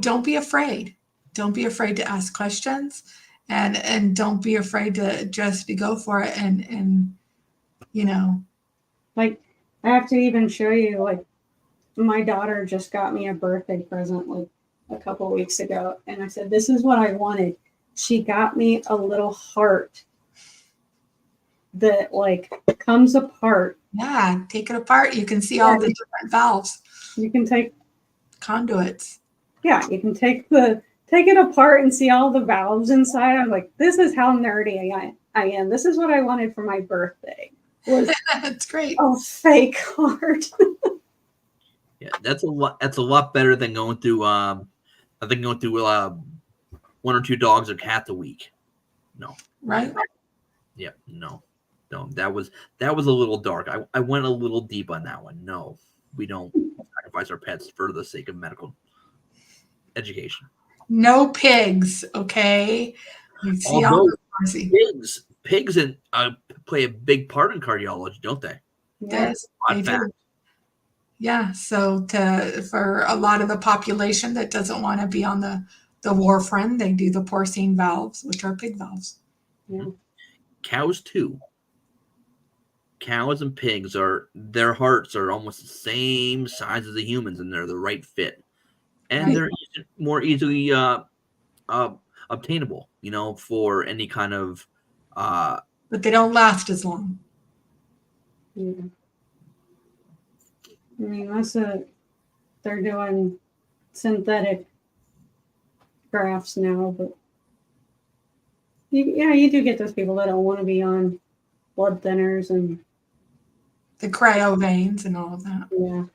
don't be afraid. Don't be afraid to ask questions, and don't be afraid to just go for it. And. Like I have to even show you, like my daughter just got me a birthday present like a couple of weeks ago, and I said, this is what I wanted. She got me a little heart that like comes apart. Yeah, take it apart. You can see all the different valves. You can take conduits. Yeah, you can take it apart and see all the valves inside. I'm like, this is how nerdy I am. This is what I wanted for my birthday. That's great. A fake heart. Yeah, that's a lot better than going through I think going through 1 or 2 dogs or cats a week. No. Right? Yeah, no. That was a little dark. I went a little deep on that one. No, we don't sacrifice our pets for the sake of medical education. No pigs, okay? You see all the pigs play a big part in cardiology, don't they? Yes, they do. Yeah, so for a lot of the population that doesn't want to be on the warfarin, they do the porcine valves, which are pig valves. Yeah. Cows too. Cows and pigs their hearts are almost the same size as the humans, and they're the right fit, and they're more easily obtainable, for any kind of. But they don't last as long. Yeah. I mean, they're doing synthetic grafts now, but you do get those people that don't want to be on blood thinners and the cryo veins and all of that. Yeah.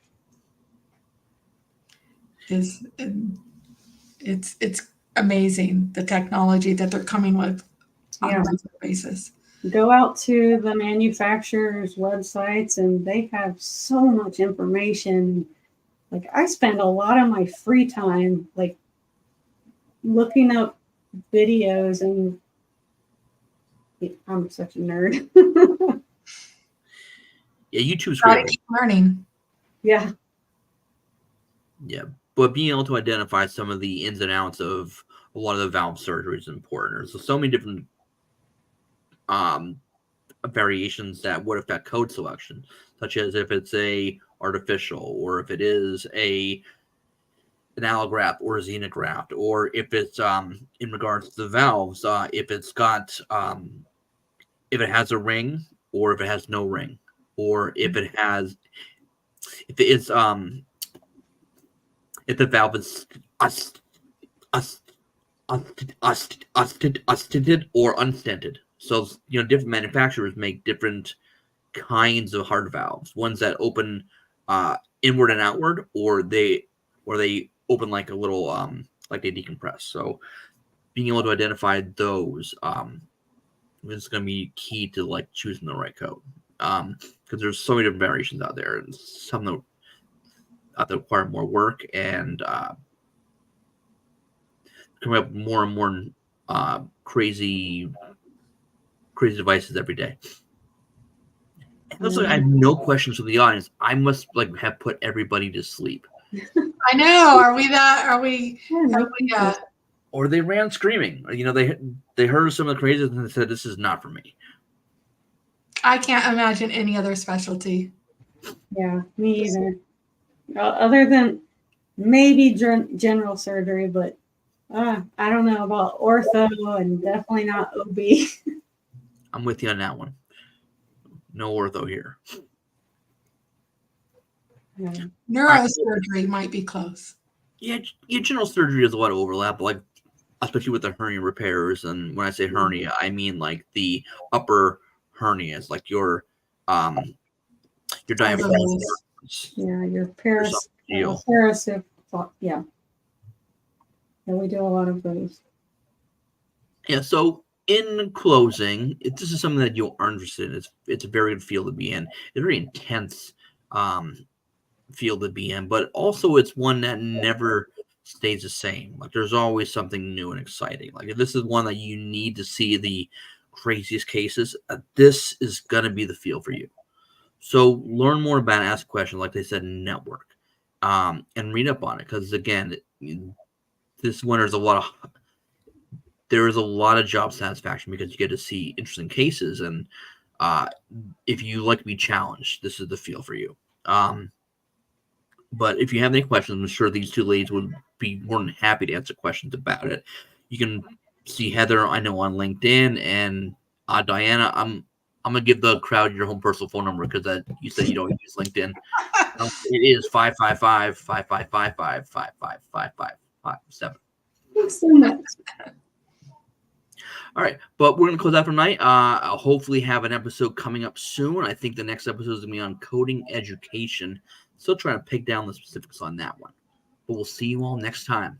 It's amazing the technology that they're coming with on a regular basis. Go out to the manufacturers' websites and they have so much information. Like I spend a lot of my free time like looking up videos, and I'm such a nerd. Yeah, YouTube's great. Keep learning. Yeah. Yeah, but being able to identify some of the ins and outs of a lot of the valve surgery is important. There's so many different variations that would affect code selection, such as if it's a artificial, or if it is an allograft or a xenograft, or if it's in regards to the valves, if it's got if it has a ring or if it has no ring, or if it's if the valve is unstented or unstented. So different manufacturers make different kinds of heart valves. Ones that open inward and outward, or they open like a little like they decompress. So being able to identify those is going to be key to like choosing the right code. Because there's so many different variations out there, and some that require more work and coming up with more and more crazy devices every day. It looks like I have no questions from the audience. I must have put everybody to sleep. I know. Are we that? Are we? Or they ran screaming. They heard some of the crazies and they said, "This is not for me." I can't imagine any other specialty. Yeah, me either. Other than maybe general surgery, but I don't know about ortho and definitely not OB. I'm with you on that one. No ortho here. Yeah. Neurosurgery might be close. Yeah, general surgery has a lot of overlap, like especially with the hernia repairs. And when I say hernia, I mean like the upper hernias, like your diaphragm. Yeah, your parasite. Yeah, we do a lot of those. Yeah. So in closing, this is something that you are interested in. It's a very good field to be in. It's a very intense field to be in, but also it's one that never stays the same. Like there's always something new and exciting. Like if this is one that you need to see the craziest cases, this is gonna be the field for you. So learn more about it, ask questions, like they said, network, and read up on it. Because again, this one there's a lot of job satisfaction because you get to see interesting cases, and if you like to be challenged, this is the field for you. But if you have any questions, I'm sure these two ladies would be more than happy to answer questions about it. You can see Heather, I know, on LinkedIn, and Diana, I'm gonna give the crowd your home personal phone number because you said you don't use LinkedIn. It is 555-555-5555-557. Thanks so much. All right, but we're gonna close out for tonight. I'll hopefully have an episode coming up soon. I think the next episode is gonna be on coding education. Still trying to pick down the specifics on that one, but we'll see you all next time.